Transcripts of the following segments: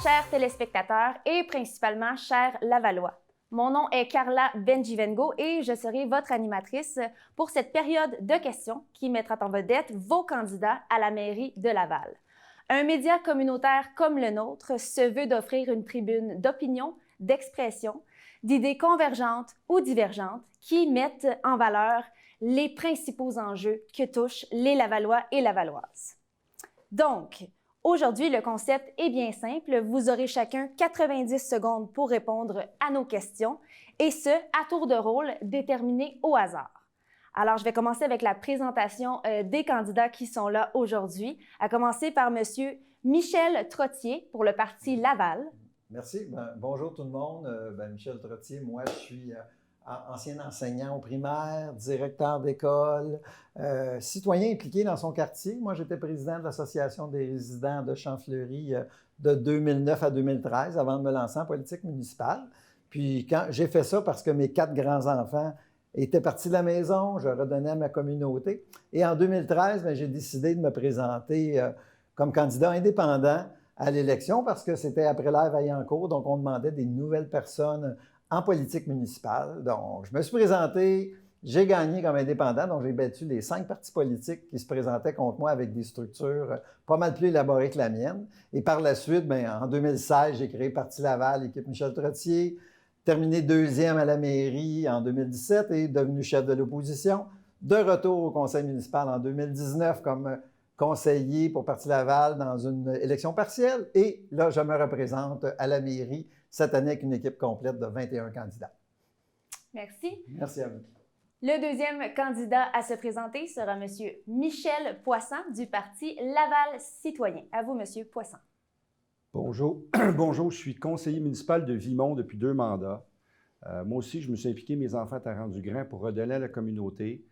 chers téléspectateurs et principalement chers Lavallois. Mon nom est Carla Benjivengo et je serai votre animatrice pour cette période de questions qui mettra en vedette vos candidats à la mairie de Laval. Un média communautaire comme le nôtre se veut d'offrir une tribune d'opinion, d'expression, d'idées convergentes ou divergentes qui mettent en valeur les principaux enjeux que touchent les Lavallois et Lavalloises. Donc, aujourd'hui, le concept est bien simple. Vous aurez chacun 90 secondes pour répondre à nos questions et ce, à tour de rôle déterminé au hasard. Alors, je vais commencer avec la présentation des candidats qui sont là aujourd'hui, à commencer par M. Michel Trottier pour le Parti Laval. Merci. Bonjour tout le monde. Michel Trottier, moi, je suis ancien enseignant au primaire, directeur d'école, citoyen impliqué dans son quartier. Moi, j'étais président de l'Association des résidents de Champfleury de 2009 à 2013, avant de me lancer en politique municipale. Puis, quand j'ai fait ça parce que mes 4 grands-enfants étaient partis de la maison, je redonnais à ma communauté. Et en 2013, j'ai décidé de me présenter comme candidat indépendant à l'élection parce que c'était après l'ère Vaillancourt, donc on demandait des nouvelles personnes en politique municipale. Donc, je me suis présenté, j'ai gagné comme indépendant, donc j'ai battu les 5 partis politiques qui se présentaient contre moi avec des structures pas mal plus élaborées que la mienne. Et par la suite, en 2016, j'ai créé Parti Laval, équipe Michel Trottier, terminé 2e à la mairie en 2017 et devenu chef de l'opposition. De retour au conseil municipal en 2019 comme conseiller pour Parti Laval dans une élection partielle. Et là, je me représente à la mairie cette année avec une équipe complète de 21 candidats. Merci. Merci à vous. Le deuxième candidat à se présenter sera M. Michel Poisson du Parti Laval Citoyen. À vous, M. Poisson. Bonjour. Bonjour, je suis conseiller municipal de Vimont depuis 2 mandats. Moi aussi, je me suis impliqué, mes enfants à Rang-du-Grand pour redonner à la communauté.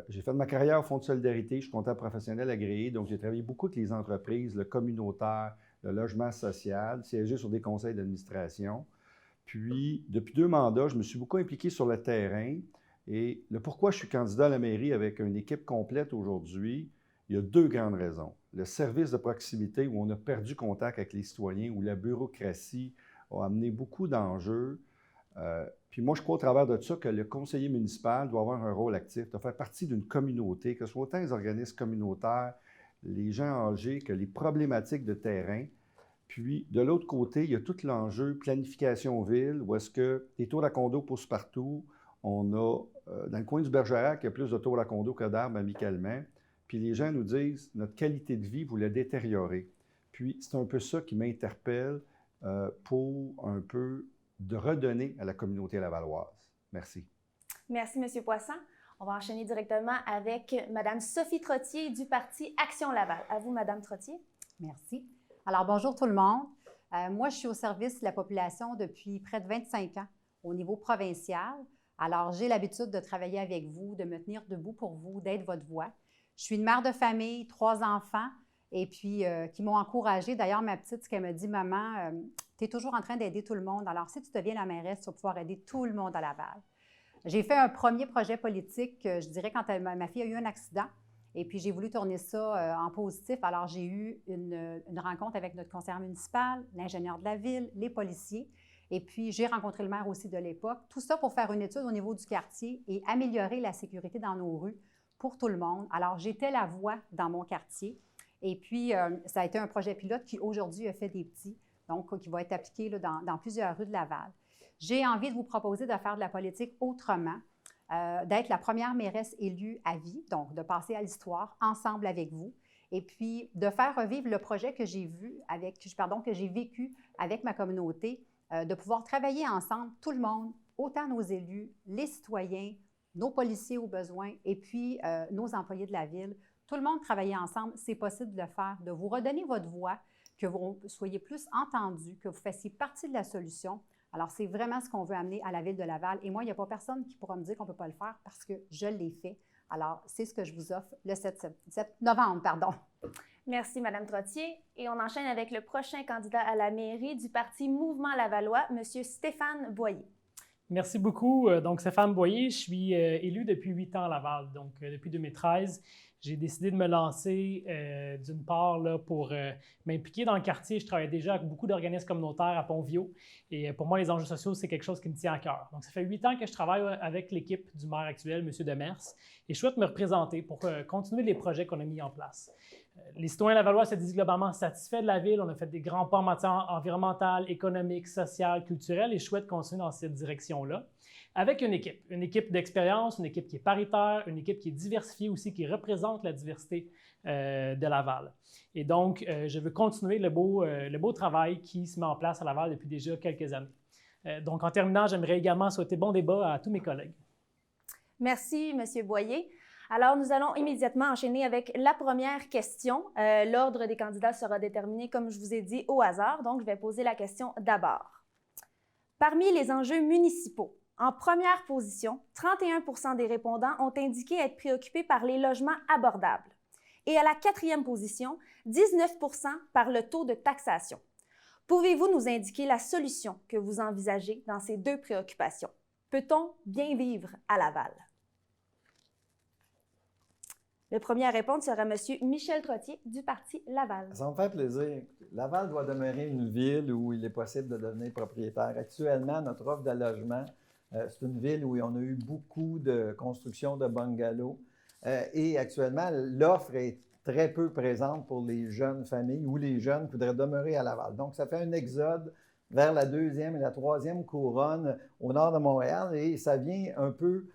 J'ai fait de ma carrière au Fonds de solidarité, je suis comptable professionnel agréé, donc j'ai travaillé beaucoup avec les entreprises, le communautaire, le logement social, siégé sur des conseils d'administration. Puis, depuis 2 mandats, je me suis beaucoup impliqué sur le terrain. Et le pourquoi je suis candidat à la mairie avec une équipe complète aujourd'hui, il y a 2 grandes raisons. Le service de proximité où on a perdu contact avec les citoyens, où la bureaucratie a amené beaucoup d'enjeux. Puis moi, je crois au travers de ça que le conseiller municipal doit avoir un rôle actif, doit faire partie d'une communauté, que ce soit autant les organismes communautaires, les gens âgés, que les problématiques de terrain. Puis, de l'autre côté, il y a tout l'enjeu planification ville, où est-ce que les tours à condo poussent partout. On a, dans le coin du Bergerac, il y a plus de tours à condo que d'arbres amicalement. Puis les gens nous disent, notre qualité de vie, vous la détériorez. Puis, c'est un peu ça qui m'interpelle pour un peu de redonner à la communauté lavalloise. Merci. Merci, M. Poisson. On va enchaîner directement avec Mme Sophie Trottier du Parti Action Laval. À vous, Mme Trottier. Merci. Alors, bonjour tout le monde. Moi, je suis au service de la population depuis près de 25 ans au niveau provincial. Alors, j'ai l'habitude de travailler avec vous, de me tenir debout pour vous, d'être votre voix. Je suis une mère de famille, 3 enfants, et puis qui m'ont encouragée. D'ailleurs, ma petite, ce qu'elle me dit, « Maman, tu es toujours en train d'aider tout le monde. Alors, si tu deviens la mairesse, tu vas pouvoir aider tout le monde à Laval. » J'ai fait un premier projet politique, je dirais, quand ma fille a eu un accident. Et puis, j'ai voulu tourner ça en positif. Alors, j'ai eu une rencontre avec notre conseillère municipale, l'ingénieur de la ville, les policiers. Et puis, j'ai rencontré le maire aussi de l'époque. Tout ça pour faire une étude au niveau du quartier et améliorer la sécurité dans nos rues pour tout le monde. Alors, j'étais la voix dans mon quartier. Et puis, ça a été un projet pilote qui, aujourd'hui, a fait des petits, donc qui va être appliqué là, dans plusieurs rues de Laval. J'ai envie de vous proposer de faire de la politique autrement, d'être la première mairesse élue à vie, donc de passer à l'histoire ensemble avec vous, et puis de faire revivre le projet que j'ai vécu avec ma communauté, de pouvoir travailler ensemble, tout le monde, autant nos élus, les citoyens, nos policiers au besoin, et puis nos employés de la ville. Tout le monde travailler ensemble, c'est possible de le faire, de vous redonner votre voix, que vous soyez plus entendus, que vous fassiez partie de la solution. Alors, c'est vraiment ce qu'on veut amener à la Ville de Laval. Et moi, il n'y a pas personne qui pourra me dire qu'on ne peut pas le faire parce que je l'ai fait. Alors, c'est ce que je vous offre le 7 novembre. Merci, Mme Trottier. Et on enchaîne avec le prochain candidat à la mairie du Parti Mouvement Lavallois, M. Stéphane Boyer. Merci beaucoup. Donc, Stéphane Boyer, je suis élu depuis 8 ans à Laval. Donc, depuis 2013, j'ai décidé de me lancer d'une part là, pour m'impliquer dans le quartier. Je travaille déjà avec beaucoup d'organismes communautaires à Pont-Viau. Et pour moi, les enjeux sociaux, c'est quelque chose qui me tient à cœur. Donc, ça fait 8 ans que je travaille avec l'équipe du maire actuel, M. Demers. Et je souhaite me représenter pour continuer les projets qu'on a mis en place. Les citoyens lavallois se disent globalement satisfaits de la ville. On a fait des grands pas en matière environnementale, économique, sociale, culturelle et je souhaite continuer dans cette direction-là avec une équipe d'expérience, une équipe qui est paritaire, une équipe qui est diversifiée aussi, qui représente la diversité de Laval. Et donc, je veux continuer le beau travail qui se met en place à Laval depuis déjà quelques années. Donc, en terminant, j'aimerais également souhaiter bon débat à tous mes collègues. Merci, M. Boyer. Alors, nous allons immédiatement enchaîner avec la première question. L'ordre des candidats sera déterminé, comme je vous ai dit, au hasard. Donc, je vais poser la question d'abord. Parmi les enjeux municipaux, en première position, 31 des répondants ont indiqué être préoccupés par les logements abordables. Et à la quatrième position, 19 par le taux de taxation. Pouvez-vous nous indiquer la solution que vous envisagez dans ces deux préoccupations? Peut-on bien vivre à Laval? Le premier à répondre sera M. Michel Trottier du Parti Laval. Ça me fait plaisir. Laval doit demeurer une ville où il est possible de devenir propriétaire. Actuellement, notre offre de logement, c'est une ville où on a eu beaucoup de construction de bungalows. Et actuellement, l'offre est très peu présente pour les jeunes familles ou les jeunes qui voudraient demeurer à Laval. Donc, ça fait un exode vers la deuxième et la troisième couronne au nord de Montréal et ça vient un peu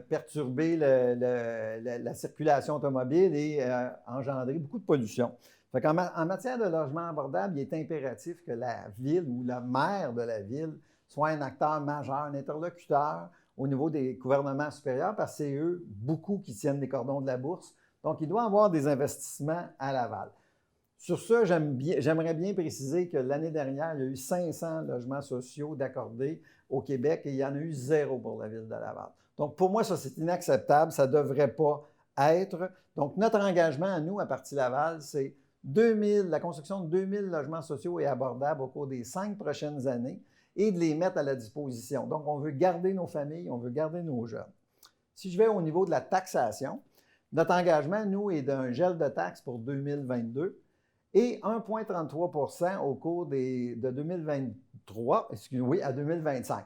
perturber la circulation automobile et engendrer beaucoup de pollution. Fait qu'en matière de logement abordable, il est impératif que la ville ou le maire de la ville soit un acteur majeur, un interlocuteur au niveau des gouvernements supérieurs, parce que c'est eux, beaucoup, qui tiennent les cordons de la bourse. Donc, il doit y avoir des investissements à Laval. Sur ça, j'aimerais bien préciser que l'année dernière, il y a eu 500 logements sociaux d'accordés au Québec et il y en a eu 0 pour la ville de Laval. Donc, pour moi, ça, c'est inacceptable. Ça ne devrait pas être. Donc, notre engagement à nous, à Parti Laval, c'est la construction de 2000 logements sociaux et abordables au cours des 5 prochaines années et de les mettre à la disposition. Donc, on veut garder nos familles, on veut garder nos jeunes. Si je vais au niveau de la taxation, notre engagement, nous, est d'un gel de taxes pour 2022 et 1,33 au cours de 2023, à 2025.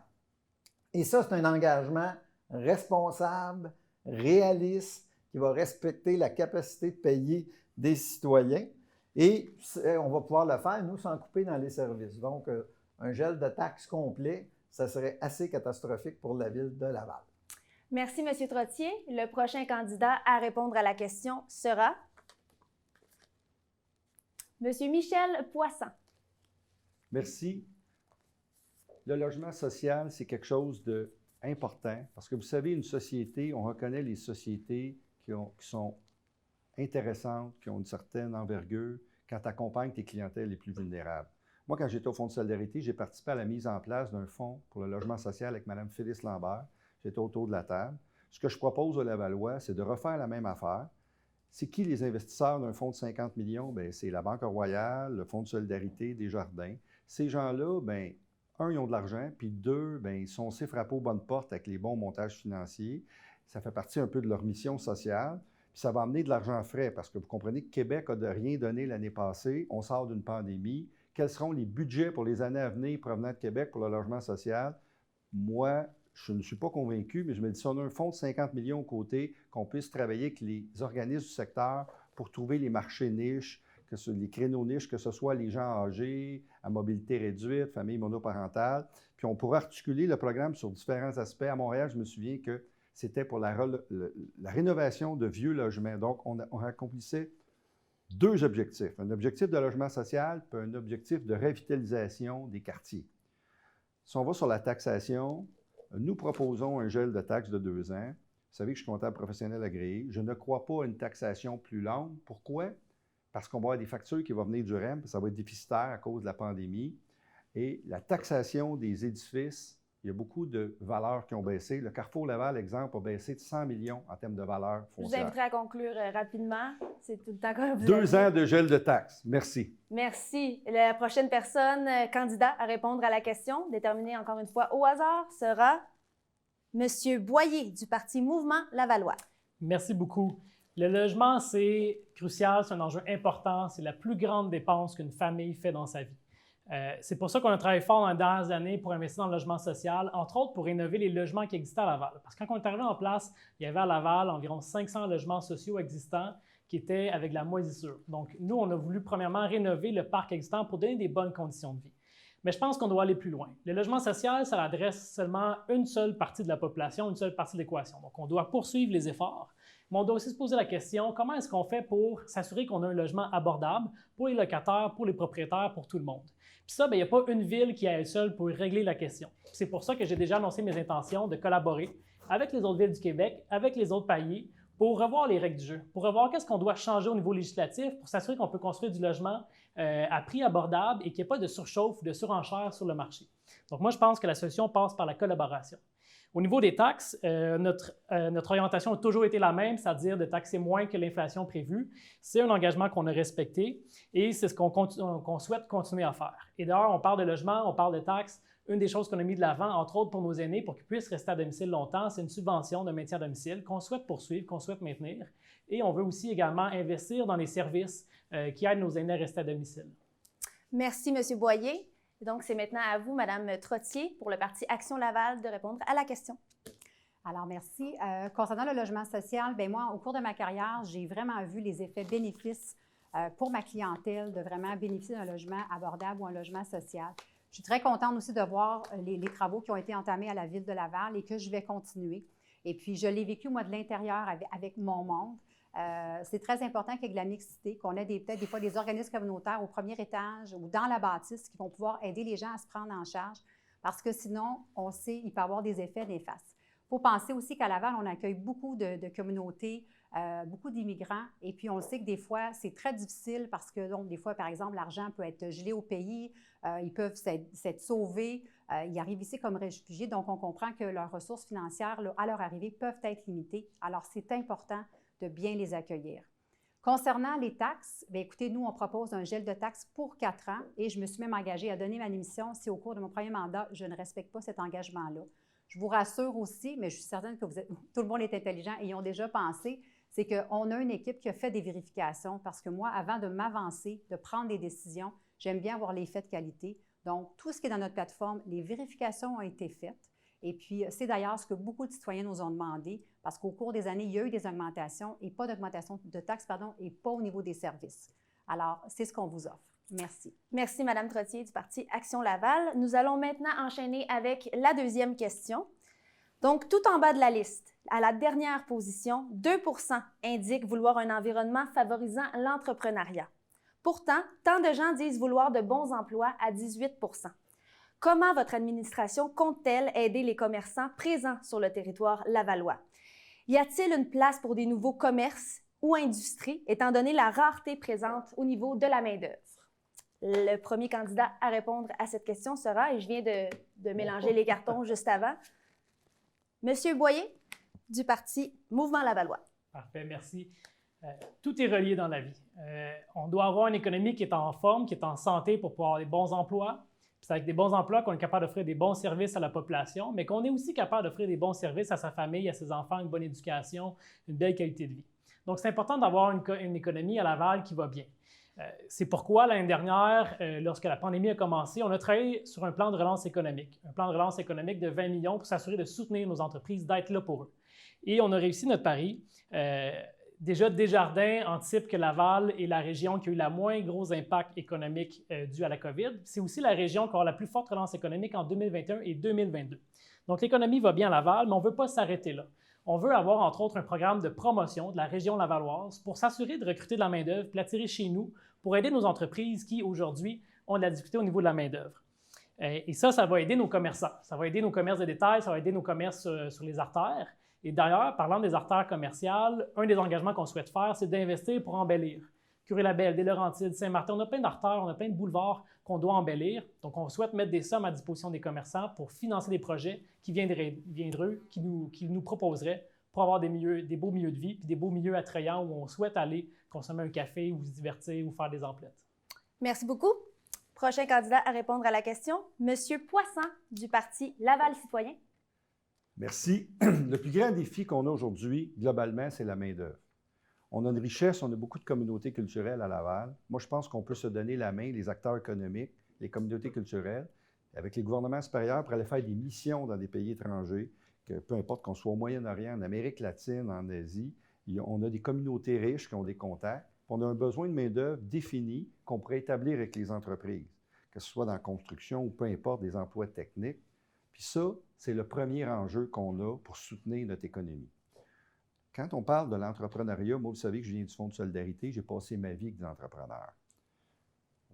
Et ça, c'est un engagement responsable, réaliste, qui va respecter la capacité de payer des citoyens. Et on va pouvoir le faire, nous, sans couper dans les services. Donc, un gel de taxes complet, ça serait assez catastrophique pour la ville de Laval. Merci, M. Trottier. Le prochain candidat à répondre à la question sera M. Michel Poisson. Merci. Le logement social, c'est quelque chose d'important parce que vous savez, une société, on reconnaît les sociétés qui sont intéressantes, qui ont une certaine envergure quand tu accompagnes tes clientèles les plus vulnérables. Moi, quand j'étais au Fonds de solidarité, j'ai participé à la mise en place d'un fonds pour le logement social avec Mme Phyllis Lambert. J'étais autour de la table. Ce que je propose aux Lavallois, c'est de refaire la même affaire. C'est qui les investisseurs d'un fonds de 50 millions? Bien, c'est la Banque Royale, le Fonds de solidarité, Desjardins. Ces gens-là, bien, un, ils ont de l'argent, puis deux, bien, ils sont aussi frappés aux bonnes portes avec les bons montages financiers. Ça fait partie un peu de leur mission sociale. Puis ça va amener de l'argent frais parce que vous comprenez que Québec a de rien donné l'année passée. On sort d'une pandémie. Quels seront les budgets pour les années à venir provenant de Québec pour le logement social? Moi, je ne suis pas convaincu, mais je me dis, si on a un fonds de 50 millions aux côtés, qu'on puisse travailler avec les organismes du secteur pour trouver les marchés niches, les créneaux niches, que ce soit les gens âgés, à mobilité réduite, familles monoparentales. Puis on pourra articuler le programme sur différents aspects. À Montréal, je me souviens que c'était pour la rénovation de vieux logements. Donc, on accomplissait 2 objectifs. Un objectif de logement social, puis un objectif de revitalisation des quartiers. Si on va sur la taxation, nous proposons un gel de taxes de 2 ans. Vous savez que je suis comptable professionnel agréé. Je ne crois pas à une taxation plus longue. Pourquoi? Parce qu'on va avoir des factures qui vont venir du REM, ça va être déficitaire à cause de la pandémie. Et la taxation des édifices il y a beaucoup de valeurs qui ont baissé. Le Carrefour Laval, exemple, a baissé de 100 millions en termes de valeurs Je vous foncières. inviterai à conclure rapidement. C'est tout le temps que vous 2 avez. ans de gel de taxes. Merci. Merci. La prochaine personne candidat à répondre à la question, déterminée encore une fois au hasard, sera M. Boyer du Parti Mouvement Lavallois. Merci beaucoup. Le logement, c'est crucial, c'est un enjeu important, c'est la plus grande dépense qu'une famille fait dans sa vie. C'est pour ça qu'on a travaillé fort dans les dernières années pour investir dans le logement social, entre autres pour rénover les logements qui existaient à Laval. Parce que quand on est arrivé en place, il y avait à Laval environ 500 logements sociaux existants qui étaient avec de la moisissure. Donc, nous, on a voulu premièrement rénover le parc existant pour donner des bonnes conditions de vie. Mais je pense qu'on doit aller plus loin. Le logement social, ça adresse seulement une seule partie de la population, une seule partie de l'équation. Donc, on doit poursuivre les efforts, mais on doit aussi se poser la question, comment est-ce qu'on fait pour s'assurer qu'on a un logement abordable pour les locataires, pour les propriétaires, pour tout le monde? Puis ça, il n'y a pas une ville qui à elle seule pour régler la question. C'est pour ça que j'ai déjà annoncé mes intentions de collaborer avec les autres villes du Québec, avec les autres paliers, pour revoir les règles du jeu, pour revoir qu'est-ce qu'on doit changer au niveau législatif pour s'assurer qu'on peut construire du logement à prix abordable et qu'il n'y ait pas de surchauffe ou de surenchère sur le marché. Donc moi, je pense que la solution passe par la collaboration. Au niveau des taxes, notre orientation a toujours été la même, c'est-à-dire de taxer moins que l'inflation prévue. C'est un engagement qu'on a respecté et c'est ce qu'on souhaite continuer à faire. Et d'ailleurs, on parle de logement, on parle de taxes. Une des choses qu'on a mis de l'avant, entre autres pour nos aînés, pour qu'ils puissent rester à domicile longtemps, c'est une subvention de maintien à domicile qu'on souhaite poursuivre, qu'on souhaite maintenir. Et on veut aussi également investir dans les services qui aident nos aînés à rester à domicile. Merci, M. Boyer. Donc, c'est maintenant à vous, Mme Trottier, pour le Parti Action Laval, de répondre à la question. Alors, merci. Concernant le logement social, bien moi, au cours de ma carrière, j'ai vraiment vu les effets bénéfices pour ma clientèle de vraiment bénéficier d'un logement abordable ou un logement social. Je suis très contente aussi de voir les travaux qui ont été entamés à la Ville de Laval et que je vais continuer. Et puis, je l'ai vécu, moi, de l'intérieur avec mon monde. C'est très important qu'il y ait de la mixité, qu'on ait peut-être des fois des organismes communautaires au premier étage ou dans la bâtisse qui vont pouvoir aider les gens à se prendre en charge parce que sinon, on sait qu'il peut y avoir des effets néfastes. Il faut penser aussi qu'à Laval, on accueille beaucoup de communautés, beaucoup d'immigrants et puis on sait que des fois, c'est très difficile parce que donc, des fois, par exemple, l'argent peut être gelé au pays, ils peuvent s'être sauvés, ils arrivent ici comme réfugiés, donc on comprend que leurs ressources financières, là, à leur arrivée, peuvent être limitées. Alors, c'est important de bien les accueillir. Concernant les taxes, bien, écoutez, nous, on propose un gel de taxes pour 4 ans et je me suis même engagée à donner ma démission si au cours de mon premier mandat, je ne respecte pas cet engagement-là. Je vous rassure aussi, mais je suis certaine que tout le monde est intelligent et y ont déjà pensé, c'est qu'on a une équipe qui a fait des vérifications parce que moi, avant de m'avancer, de prendre des décisions, j'aime bien avoir les faits de qualité. Donc, tout ce qui est dans notre plateforme, les vérifications ont été faites. Et puis, c'est d'ailleurs ce que beaucoup de citoyens nous ont demandé parce qu'au cours des années, il y a eu des augmentations et pas d'augmentation de taxes, et pas au niveau des services. Alors, c'est ce qu'on vous offre. Merci. Merci, Mme Trottier du Parti Action Laval. Nous allons maintenant enchaîner avec la deuxième question. Donc, tout en bas de la liste, à la dernière position, 2 % indiquent vouloir un environnement favorisant l'entrepreneuriat. Pourtant, tant de gens disent vouloir de bons emplois à 18 %. Comment votre administration compte-t-elle aider les commerçants présents sur le territoire lavallois? Y a-t-il une place pour des nouveaux commerces ou industries, étant donné la rareté présente au niveau de la main-d'œuvre? Le premier candidat à répondre à cette question sera, et je viens de mélanger les cartons juste avant, Monsieur Boyer du Parti Mouvement Lavallois. Parfait, merci. Tout est relié dans la vie. On doit avoir une économie qui est en forme, qui est en santé pour pouvoir avoir des bons emplois. C'est avec des bons emplois qu'on est capable d'offrir des bons services à la population, mais qu'on est aussi capable d'offrir des bons services à sa famille, à ses enfants, une bonne éducation, une belle qualité de vie. Donc, c'est important d'avoir une économie à Laval qui va bien. C'est pourquoi l'année dernière, lorsque la pandémie a commencé, on a travaillé sur un plan de relance économique. Un plan de relance économique de 20 millions pour s'assurer de soutenir nos entreprises, d'être là pour eux. Et on a réussi notre pari. Déjà, Desjardins anticipe que Laval est la région qui a eu le moins gros impact économique dû à la COVID. C'est aussi la région qui aura la plus forte relance économique en 2021 et 2022. Donc, l'économie va bien à Laval, mais on ne veut pas s'arrêter là. On veut avoir, entre autres, un programme de promotion de la région lavalloise pour s'assurer de recruter de la main-d'œuvre, puis l'attirer chez nous pour aider nos entreprises qui, aujourd'hui, ont de la difficulté au niveau de la main-d'œuvre. Et ça va aider nos commerçants. Ça va aider nos commerces de détail, ça va aider nos commerces sur les artères. Et d'ailleurs, parlant des artères commerciales, un des engagements qu'on souhaite faire, c'est d'investir pour embellir. Curie-Labelle, des Laurentides, Saint-Martin. On a plein d'artères, on a plein de boulevards qu'on doit embellir. Donc, on souhaite mettre des sommes à disposition des commerçants pour financer des projets qui viendraient, qui nous proposeraient pour avoir des beaux milieux de vie puis des beaux milieux attrayants où on souhaite aller consommer un café ou se divertir ou faire des emplettes. Merci beaucoup. Prochain candidat à répondre à la question, Monsieur Poisson du Parti Laval Citoyen. Merci. Le plus grand défi qu'on a aujourd'hui, globalement, c'est la main-d'œuvre. On a une richesse, on a beaucoup de communautés culturelles à Laval. Moi, je pense qu'on peut se donner la main, les acteurs économiques, les communautés culturelles, avec les gouvernements supérieurs pour aller faire des missions dans des pays étrangers, que peu importe qu'on soit au Moyen-Orient, en Amérique latine, en Asie, on a des communautés riches qui ont des contacts. On a un besoin de main-d'œuvre défini qu'on pourrait établir avec les entreprises, que ce soit dans la construction ou peu importe, des emplois techniques. Puis ça, c'est le premier enjeu qu'on a pour soutenir notre économie. Quand on parle de l'entrepreneuriat, moi, vous savez que je viens du Fonds de solidarité, j'ai passé ma vie avec des entrepreneurs.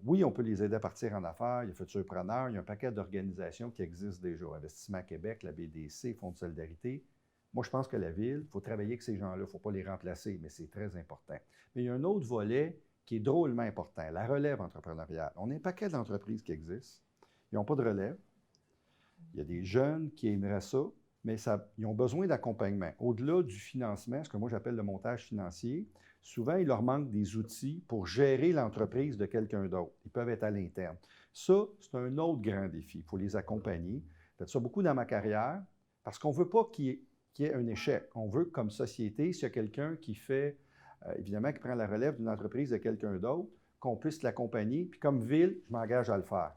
Oui, on peut les aider à partir en affaires, il y a Futurpreneurs, il y a un paquet d'organisations qui existent déjà, Investissement Québec, la BDC, Fonds de solidarité. Moi, je pense que la Ville, il faut travailler avec ces gens-là, il ne faut pas les remplacer, mais c'est très important. Mais il y a un autre volet qui est drôlement important, la relève entrepreneuriale. On a un paquet d'entreprises qui existent, ils n'ont pas de relève. Il y a des jeunes qui aimeraient ça, mais ils ont besoin d'accompagnement. Au-delà du financement, ce que moi j'appelle le montage financier, souvent il leur manque des outils pour gérer l'entreprise de quelqu'un d'autre. Ils peuvent être à l'interne. Ça, c'est un autre grand défi. Il faut les accompagner. J'ai fait ça beaucoup dans ma carrière parce qu'on ne veut pas qu'il y ait un échec. On veut, comme société, s'il y a quelqu'un qui fait, évidemment, qui prend la relève d'une entreprise de quelqu'un d'autre, qu'on puisse l'accompagner. Puis comme ville, je m'engage à le faire.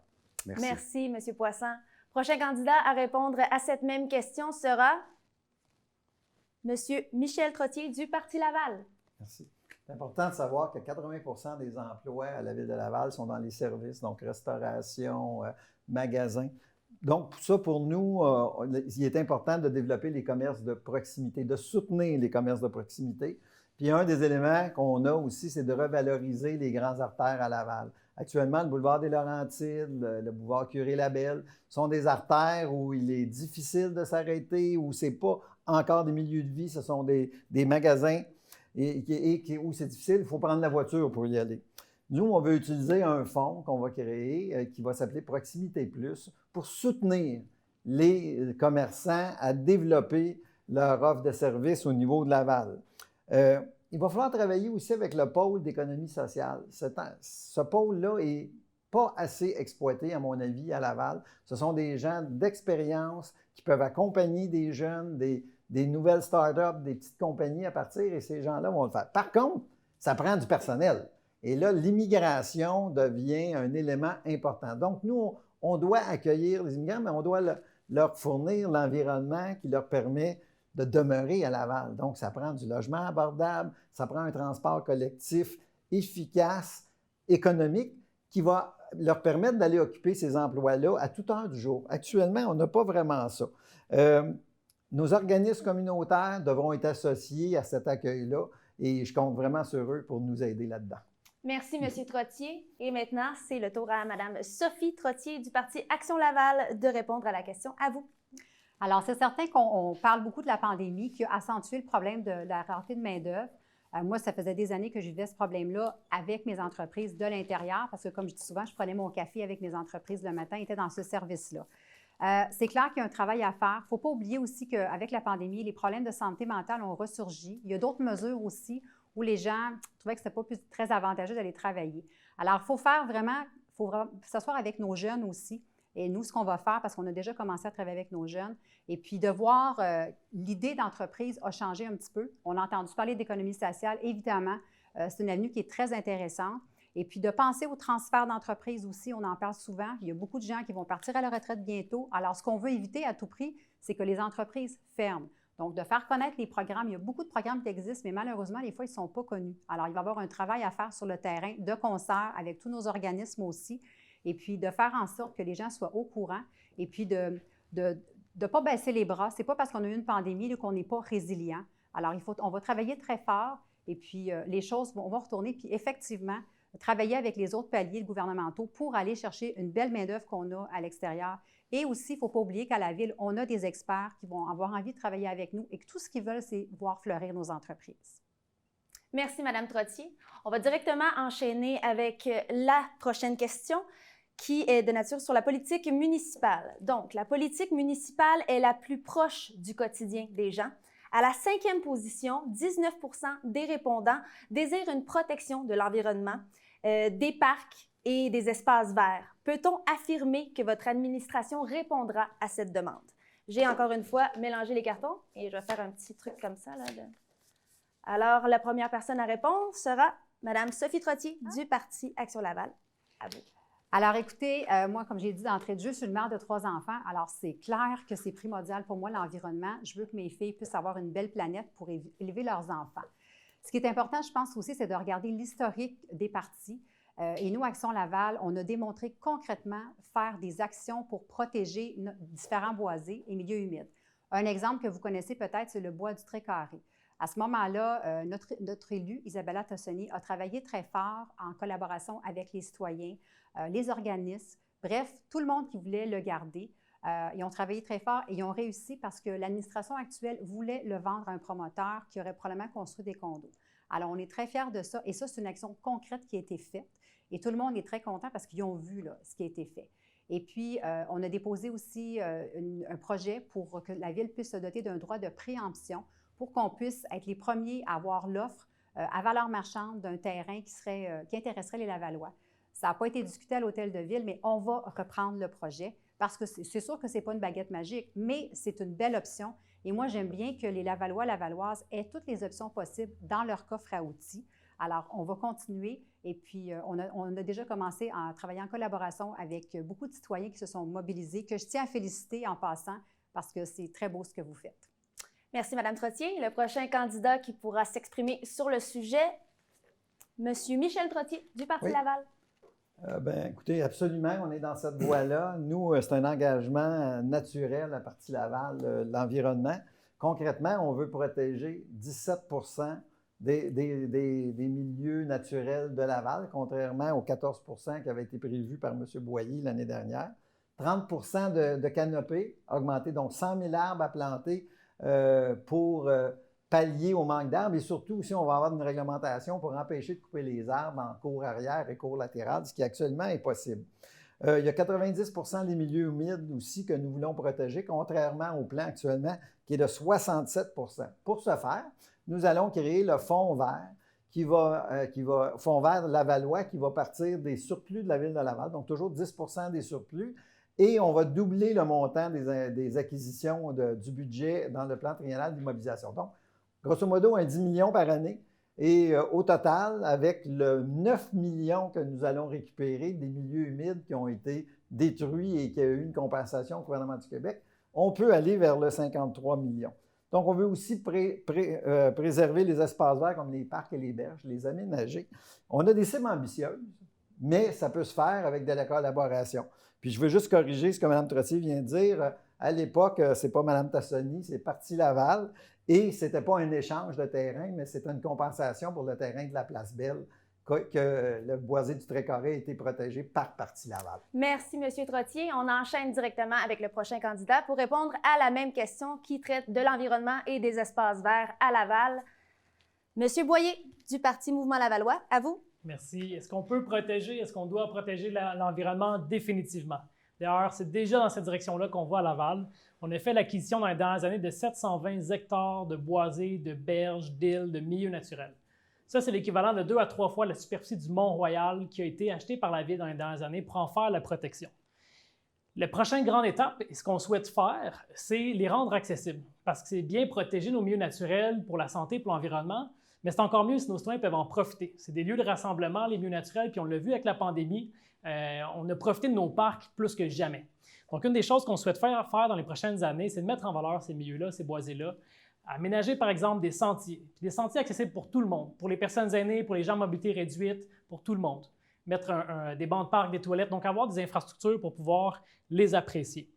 Merci. Merci, M. Poisson. Prochain candidat à répondre à cette même question sera M. Michel Trottier du Parti Laval. Merci. C'est important de savoir que 80 des emplois à la Ville de Laval sont dans les services, donc restauration, magasins. Donc, ça, pour nous, il est important de développer les commerces de proximité, de soutenir les commerces de proximité. Puis, un des éléments qu'on a aussi, c'est de revaloriser les grands artères à Laval. Actuellement, le boulevard des Laurentides, le boulevard Curie-Labelle sont des artères où il est difficile de s'arrêter, où ce n'est pas encore des milieux de vie, ce sont des magasins où c'est difficile, il faut prendre la voiture pour y aller. Nous, on veut utiliser un fonds qu'on va créer qui va s'appeler Proximité Plus pour soutenir les commerçants à développer leur offre de services au niveau de Laval. Il va falloir travailler aussi avec le pôle d'économie sociale. Ce pôle-là n'est pas assez exploité, à mon avis, à Laval. Ce sont des gens d'expérience qui peuvent accompagner des jeunes, des nouvelles start-up, des petites compagnies à partir, et ces gens-là vont le faire. Par contre, ça prend du personnel. Et là, l'immigration devient un élément important. Donc, nous, on doit accueillir les immigrants, mais on doit leur fournir l'environnement qui leur permet de demeurer à Laval. Donc, ça prend du logement abordable, ça prend un transport collectif efficace, économique, qui va leur permettre d'aller occuper ces emplois-là à toute heure du jour. Actuellement, on n'a pas vraiment ça. Nos organismes communautaires devront être associés à cet accueil-là et je compte vraiment sur eux pour nous aider là-dedans. Merci, M. Trottier. Et maintenant, c'est le tour à Mme Sophie Trottier du Parti Action Laval de répondre à la question. À vous. Alors, c'est certain qu'on parle beaucoup de la pandémie qui a accentué le problème de la rareté de main-d'œuvre. Moi, ça faisait des années que je vivais ce problème-là avec mes entreprises de l'intérieur parce que, comme je dis souvent, je prenais mon café avec mes entreprises le matin et était dans ce service-là. C'est clair qu'il y a un travail à faire. Il ne faut pas oublier aussi qu'avec la pandémie, les problèmes de santé mentale ont ressurgi. Il y a d'autres mesures aussi où les gens trouvaient que ce n'était pas très avantageux d'aller travailler. Alors, il faut s'asseoir avec nos jeunes aussi. Et nous, ce qu'on va faire, parce qu'on a déjà commencé à travailler avec nos jeunes, et puis de voir l'idée d'entreprise a changé un petit peu. On a entendu parler d'économie sociale, évidemment. C'est une avenue qui est très intéressante. Et puis de penser au transfert d'entreprise aussi, on en parle souvent. Il y a beaucoup de gens qui vont partir à la retraite bientôt. Alors, ce qu'on veut éviter à tout prix, c'est que les entreprises ferment. Donc, de faire connaître les programmes. Il y a beaucoup de programmes qui existent, mais malheureusement, des fois, ils ne sont pas connus. Alors, il va y avoir un travail à faire sur le terrain, de concert avec tous nos organismes aussi, et puis de faire en sorte que les gens soient au courant, et puis de ne pas baisser les bras. Ce n'est pas parce qu'on a eu une pandémie qu'on n'est pas résilient. Alors, on va travailler très fort, et puis les choses vont retourner, puis effectivement, travailler avec les autres paliers gouvernementaux pour aller chercher une belle main-d'œuvre qu'on a à l'extérieur. Et aussi, il ne faut pas oublier qu'à la Ville, on a des experts qui vont avoir envie de travailler avec nous et que tout ce qu'ils veulent, c'est voir fleurir nos entreprises. Merci, Madame Trottier. On va directement enchaîner avec la prochaine question qui est de nature sur la politique municipale. Donc, la politique municipale est la plus proche du quotidien des gens. À la 5e position, 19 % des répondants désirent une protection de l'environnement, des parcs et des espaces verts. Peut-on affirmer que votre administration répondra à cette demande? J'ai encore une fois mélangé les cartons et je vais faire un petit truc comme ça. Alors, la première personne à répondre sera Mme Sophie Trottier du Parti Action Laval. À vous. Alors, écoutez, moi, comme j'ai dit d'entrée de jeu, je suis une mère de 3 enfants. Alors, c'est clair que c'est primordial pour moi, l'environnement. Je veux que mes filles puissent avoir une belle planète pour élever leurs enfants. Ce qui est important, je pense aussi, c'est de regarder l'historique des partis. Et nous, Action Laval, on a démontré concrètement faire des actions pour protéger différents boisés et milieux humides. Un exemple que vous connaissez peut-être, c'est le bois du Trait-Carré. À ce moment-là, notre élue, Isabella Tossoni, a travaillé très fort en collaboration avec les citoyens, les organismes, bref, tout le monde qui voulait le garder. Ils ont travaillé très fort et ils ont réussi parce que l'administration actuelle voulait le vendre à un promoteur qui aurait probablement construit des condos. Alors, on est très fiers de ça et ça, c'est une action concrète qui a été faite et tout le monde est très content parce qu'ils ont vu là, ce qui a été fait. Et puis, on a déposé aussi un projet pour que la Ville puisse se doter d'un droit de préemption pour qu'on puisse être les premiers à avoir l'offre à valeur marchande d'un terrain qui intéresserait les Lavallois. Ça n'a pas été discuté à l'Hôtel de Ville, mais on va reprendre le projet parce que c'est sûr que ce n'est pas une baguette magique, mais c'est une belle option. Et moi, j'aime bien que les Lavallois, Lavalloises aient toutes les options possibles dans leur coffre à outils. Alors, on va continuer et puis on a déjà commencé à travailler en collaboration avec beaucoup de citoyens qui se sont mobilisés, que je tiens à féliciter en passant parce que c'est très beau ce que vous faites. Merci, Mme Trottier. Le prochain candidat qui pourra s'exprimer sur le sujet, M. Michel Trottier du Parti Laval. Écoutez, absolument, on est dans cette voie-là. Nous, c'est un engagement naturel à Parti Laval, l'environnement. Concrètement, on veut protéger 17 % des milieux naturels de Laval, contrairement aux 14 % qui avaient été prévus par M. Boyer l'année dernière. 30 % de canopée augmentée, donc 100 000 arbres à planter pour pallier au manque d'arbres et surtout aussi on va avoir une réglementation pour empêcher de couper les arbres en cours arrière et cours latéral, ce qui actuellement est possible. Il y a 90 % des milieux humides aussi que nous voulons protéger, contrairement au plan actuellement qui est de 67 %. Pour ce faire, nous allons créer le fonds vert fonds vert lavallois qui va partir des surplus de la Ville de Laval, donc toujours 10 % des surplus. Et on va doubler le montant des acquisitions du budget dans le plan triennal d'immobilisation. Donc, grosso modo, un 10 millions par année. Et au total, avec le 9 millions que nous allons récupérer des milieux humides qui ont été détruits et qui a eu une compensation au gouvernement du Québec, on peut aller vers le 53 millions. Donc, on veut aussi préserver les espaces verts comme les parcs et les berges, les aménager. On a des cibles ambitieuses, mais ça peut se faire avec de la collaboration. Puis je veux juste corriger ce que Mme Trottier vient de dire. À l'époque, ce n'est pas Mme Tassoni, c'est Parti Laval. Et ce n'était pas un échange de terrain, mais c'était une compensation pour le terrain de la Place Belle, que le boisé du Trait-Carré a été protégé par Parti Laval. Merci, M. Trottier. On enchaîne directement avec le prochain candidat pour répondre à la même question qui traite de l'environnement et des espaces verts à Laval. M. Boyer, du Parti Mouvement Lavallois, à vous. Merci. Est-ce qu'on doit protéger l'environnement définitivement? D'ailleurs, c'est déjà dans cette direction-là qu'on va à Laval. On a fait l'acquisition dans les dernières années de 720 hectares de boisés, de berges, d'îles, de milieux naturels. Ça, c'est l'équivalent de 2 à 3 fois la superficie du Mont-Royal qui a été acheté par la Ville dans les dernières années pour en faire la protection. La prochaine grande étape, et ce qu'on souhaite faire, c'est les rendre accessibles. Parce que c'est bien protéger nos milieux naturels pour la santé, pour l'environnement, mais c'est encore mieux si nos citoyens peuvent en profiter. C'est des lieux de rassemblement, les milieux naturels, puis on l'a vu avec la pandémie, on a profité de nos parcs plus que jamais. Donc, une des choses qu'on souhaite faire dans les prochaines années, c'est de mettre en valeur ces milieux-là, ces boisés-là, aménager par exemple des sentiers, puis des sentiers accessibles pour tout le monde, pour les personnes aînées, pour les gens à mobilité réduite, pour tout le monde. Mettre des bancs de parc, des toilettes, donc avoir des infrastructures pour pouvoir les apprécier.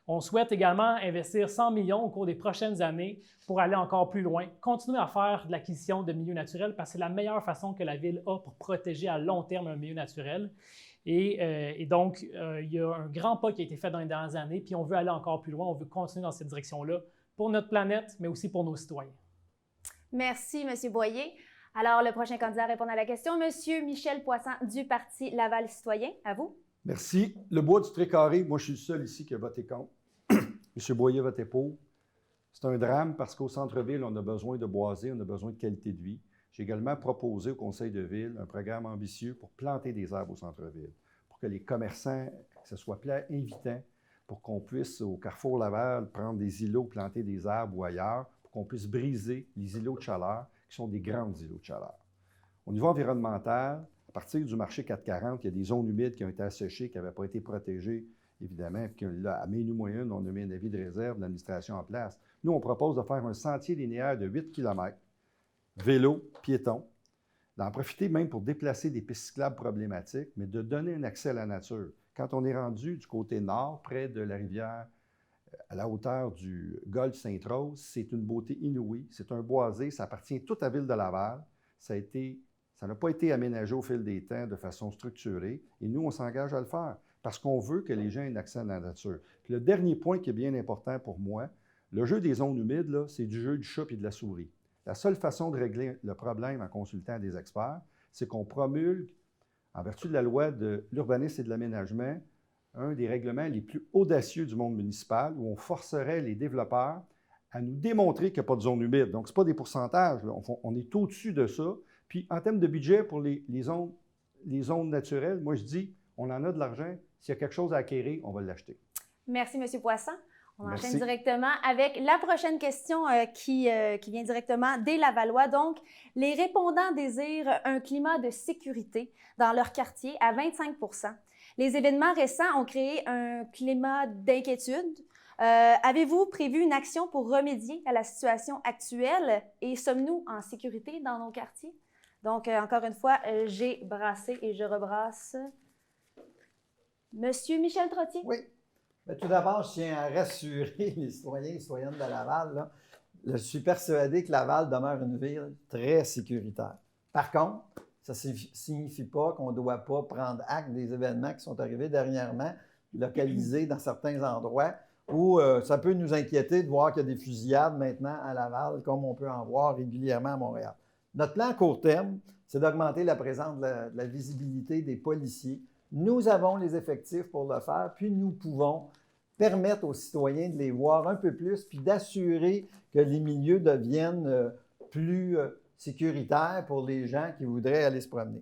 On souhaite également investir 100 millions au cours des prochaines années pour aller encore plus loin, continuer à faire de l'acquisition de milieux naturels parce que c'est la meilleure façon que la Ville a pour protéger à long terme un milieu naturel. Et donc, il y a un grand pas qui a été fait dans les dernières années, puis on veut aller encore plus loin, on veut continuer dans cette direction-là pour notre planète, mais aussi pour nos citoyens. Merci, M. Boyer. Alors, le prochain candidat à répondre à la question, Monsieur Michel Poisson du Parti Laval Citoyen. À vous. Merci. Le bois du Trait-Carré, moi, je suis le seul ici qui a voté contre. M. Boyer votait pour. C'est un drame parce qu'au centre-ville, on a besoin de boiser, on a besoin de qualité de vie. J'ai également proposé au conseil de ville un programme ambitieux pour planter des arbres au centre-ville, pour que les commerçants, que ce soit invitant, pour qu'on puisse, au Carrefour Laval, prendre des îlots, planter des arbres ou ailleurs, pour qu'on puisse briser les îlots de chaleur, qui sont des grands îlots de chaleur. Au niveau environnemental, à partir du marché 440, il y a des zones humides qui ont été asséchées, qui n'avaient pas été protégées, évidemment, puis là, à Ménou Moyenne, on a mis un avis de réserve de l'administration en place. Nous, on propose de faire un sentier linéaire de 8 km, vélo, piéton, d'en profiter même pour déplacer des pistes cyclables problématiques, mais de donner un accès à la nature. Quand on est rendu du côté nord, près de la rivière, à la hauteur du golfe Sainte-Rose, c'est une beauté inouïe. C'est un boisé, ça appartient tout à Ville de Laval. Ça n'a pas été aménagé au fil des temps de façon structurée. Et nous, on s'engage à le faire parce qu'on veut que les gens aient un accès à la nature. Puis le dernier point qui est bien important pour moi, le jeu des zones humides, là, c'est du jeu du chat et de la souris. La seule façon de régler le problème en consultant des experts, c'est qu'on promulgue, en vertu de la loi de l'urbanisme et de l'aménagement, un des règlements les plus audacieux du monde municipal où on forcerait les développeurs à nous démontrer qu'il n'y a pas de zone humide. Donc, ce n'est pas des pourcentages, là. On est au-dessus de ça. Puis, en termes de budget pour les zones naturelles, moi, je dis, on en a de l'argent. S'il y a quelque chose à acquérir, on va l'acheter. Merci, M. Poisson. On Merci. enchaîne directement avec la prochaine question qui vient directement des Lavallois. Donc, les répondants désirent un climat de sécurité dans leur quartier à 25 %. Les événements récents ont créé un climat d'inquiétude. Avez-vous prévu une action pour remédier à la situation actuelle et sommes-nous en sécurité dans nos quartiers? Donc, encore une fois, j'ai brassé et je rebrasse. Monsieur Michel Trottier. Oui. Bien, tout d'abord, je tiens à rassurer les citoyens et citoyennes de Laval. Là. Je suis persuadé que Laval demeure une ville très sécuritaire. Par contre, ça ne signifie pas qu'on ne doit pas prendre acte des événements qui sont arrivés dernièrement, localisés dans certains endroits, où ça peut nous inquiéter de voir qu'il y a des fusillades maintenant à Laval, comme on peut en voir régulièrement à Montréal. Notre plan à court terme, c'est d'augmenter la présence de la visibilité des policiers. Nous avons les effectifs pour le faire, puis nous pouvons permettre aux citoyens de les voir un peu plus, puis d'assurer que les milieux deviennent plus sécuritaires pour les gens qui voudraient aller se promener.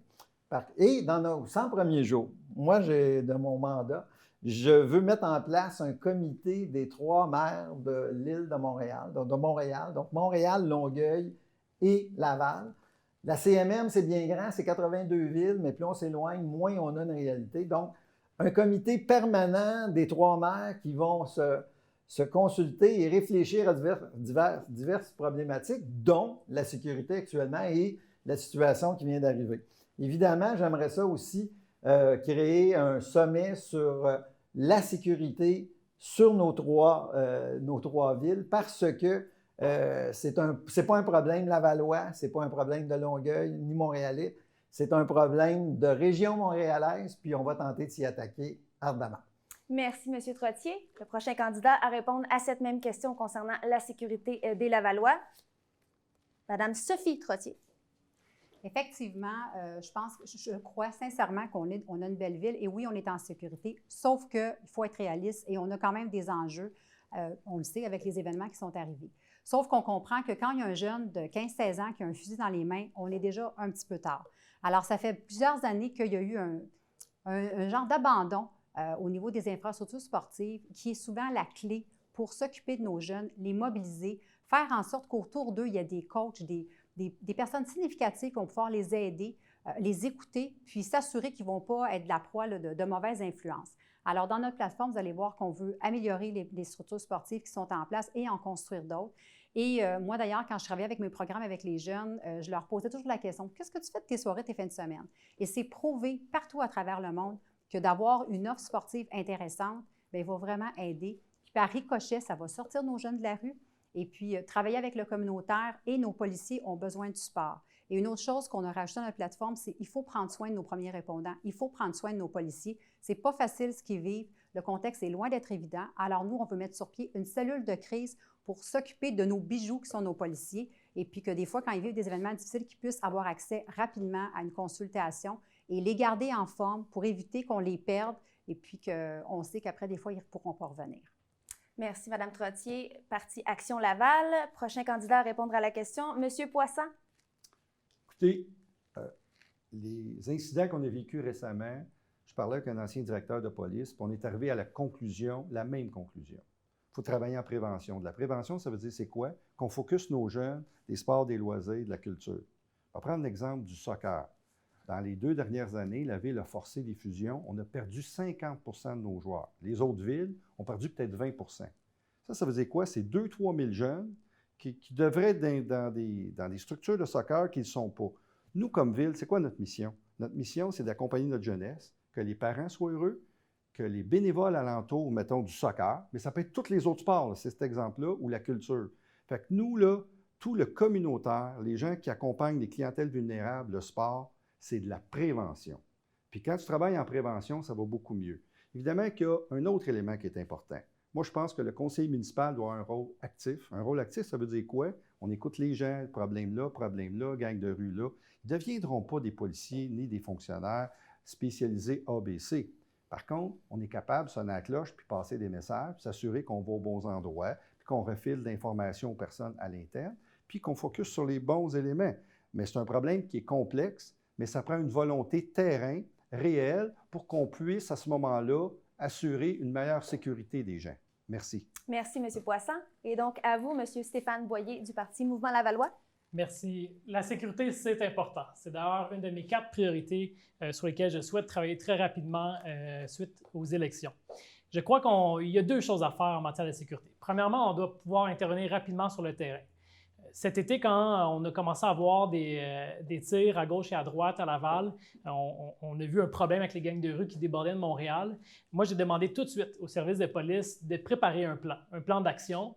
Et dans nos 100 premiers jours, moi, de mon mandat, je veux mettre en place un comité des 3 maires de l'île de Montréal, donc Montréal, Longueuil et Laval. La CMM, c'est bien grand, c'est 82 villes, mais plus on s'éloigne, moins on a une réalité. Donc, un comité permanent des 3 maires qui vont se consulter et réfléchir à diverses problématiques, dont la sécurité actuellement et la situation qui vient d'arriver. Évidemment, j'aimerais ça aussi créer un sommet sur la sécurité sur nos trois villes parce que c'est pas un problème lavallois, c'est pas un problème de Longueuil ni montréalais, c'est un problème de région montréalaise, puis on va tenter de s'y attaquer ardemment. Merci, M. Trottier. Le prochain candidat à répondre à cette même question concernant la sécurité des Lavallois, Mme Sophie Trottier. Effectivement, je crois sincèrement qu'on a une belle ville et oui, on est en sécurité, sauf qu'il faut être réaliste et on a quand même des enjeux, on le sait, avec les événements qui sont arrivés. Sauf qu'on comprend que quand il y a un jeune de 15-16 ans qui a un fusil dans les mains, on est déjà un petit peu tard. Alors, ça fait plusieurs années qu'il y a eu un genre d'abandon au niveau des infrastructures sportives qui est souvent la clé pour s'occuper de nos jeunes, les mobiliser, faire en sorte qu'autour d'eux, il y a des coachs, des personnes significatives qui vont pouvoir les aider, les écouter, puis s'assurer qu'ils ne vont pas être de la proie de mauvaises influences. Alors, dans notre plateforme, vous allez voir qu'on veut améliorer les structures sportives qui sont en place et en construire d'autres. Et moi, d'ailleurs, quand je travaillais avec mes programmes avec les jeunes, je leur posais toujours la question, qu'est-ce que tu fais de tes soirées, tes fins de semaine? Et c'est prouvé partout à travers le monde que d'avoir une offre sportive intéressante, bien, va vraiment aider. Puis par ricochet, ça va sortir nos jeunes de la rue. Et puis, travailler avec le communautaire et nos policiers ont besoin du sport. Et une autre chose qu'on a rajouté dans notre plateforme, c'est qu'il faut prendre soin de nos premiers répondants. Il faut prendre soin de nos policiers. C'est pas facile ce qu'ils vivent. Le contexte est loin d'être évident. Alors, nous, on veut mettre sur pied une cellule de crise pour s'occuper de nos bijoux qui sont nos policiers. et puis que des fois, quand ils vivent des événements difficiles, qu'ils puissent avoir accès rapidement à une consultation et les garder en forme pour éviter qu'on les perde et puis qu'on sait qu'après, des fois, ils ne pourront pas revenir. Merci, Mme Trottier. Parti Action Laval. Prochain candidat à répondre à la question, Monsieur Poisson. Écoutez, les incidents qu'on a vécus récemment, je parlais avec un ancien directeur de police, puis on est arrivé à la conclusion, la même conclusion. Il faut travailler en prévention. De la prévention, ça veut dire c'est quoi? Qu'on focus nos jeunes des sports, des loisirs, de la culture. On va prendre l'exemple du soccer. Dans les 2 dernières années, la Ville a forcé des fusions. On a perdu 50 de nos joueurs. Les autres villes ont perdu peut-être 20 Ça veut dire quoi? C'est 2-3 000 jeunes qui devraient être dans des structures de soccer qui ne le sont pas. Nous, comme Ville, c'est quoi notre mission? Notre mission, c'est d'accompagner notre jeunesse, que les parents soient heureux, que les bénévoles alentours, mettons, du soccer, mais ça peut être tous les autres sports, là, c'est cet exemple-là, ou la culture. Fait que nous, là, tout le communautaire, les gens qui accompagnent les clientèles vulnérables, le sport, c'est de la prévention. Puis quand tu travailles en prévention, ça va beaucoup mieux. Évidemment qu'il y a un autre élément qui est important. Moi, je pense que le conseil municipal doit avoir un rôle actif. Un rôle actif, ça veut dire quoi? On écoute les gens, problème là, gang de rue là. Ils ne deviendront pas des policiers ni des fonctionnaires spécialisés ABC. Par contre, on est capable de sonner à la cloche puis passer des messages, puis s'assurer qu'on va aux bons endroits, puis qu'on refile d'informations aux personnes à l'interne, puis qu'on focus sur les bons éléments. Mais c'est un problème qui est complexe, mais ça prend une volonté terrain réelle pour qu'on puisse, à ce moment-là, assurer une meilleure sécurité des gens. Merci. Merci, M. Poisson. Et donc, à vous, M. Stéphane Boyer du Parti Mouvement Lavallois. Merci. La sécurité, c'est important. C'est d'ailleurs une de mes 4 priorités sur lesquelles je souhaite travailler très rapidement suite aux élections. Je crois qu'il y a 2 choses à faire en matière de sécurité. Premièrement, on doit pouvoir intervenir rapidement sur le terrain. Cet été, quand on a commencé à voir des tirs à gauche et à droite à Laval, on a vu un problème avec les gangs de rue qui débordaient de Montréal. Moi, j'ai demandé tout de suite au service de police de préparer un plan d'action.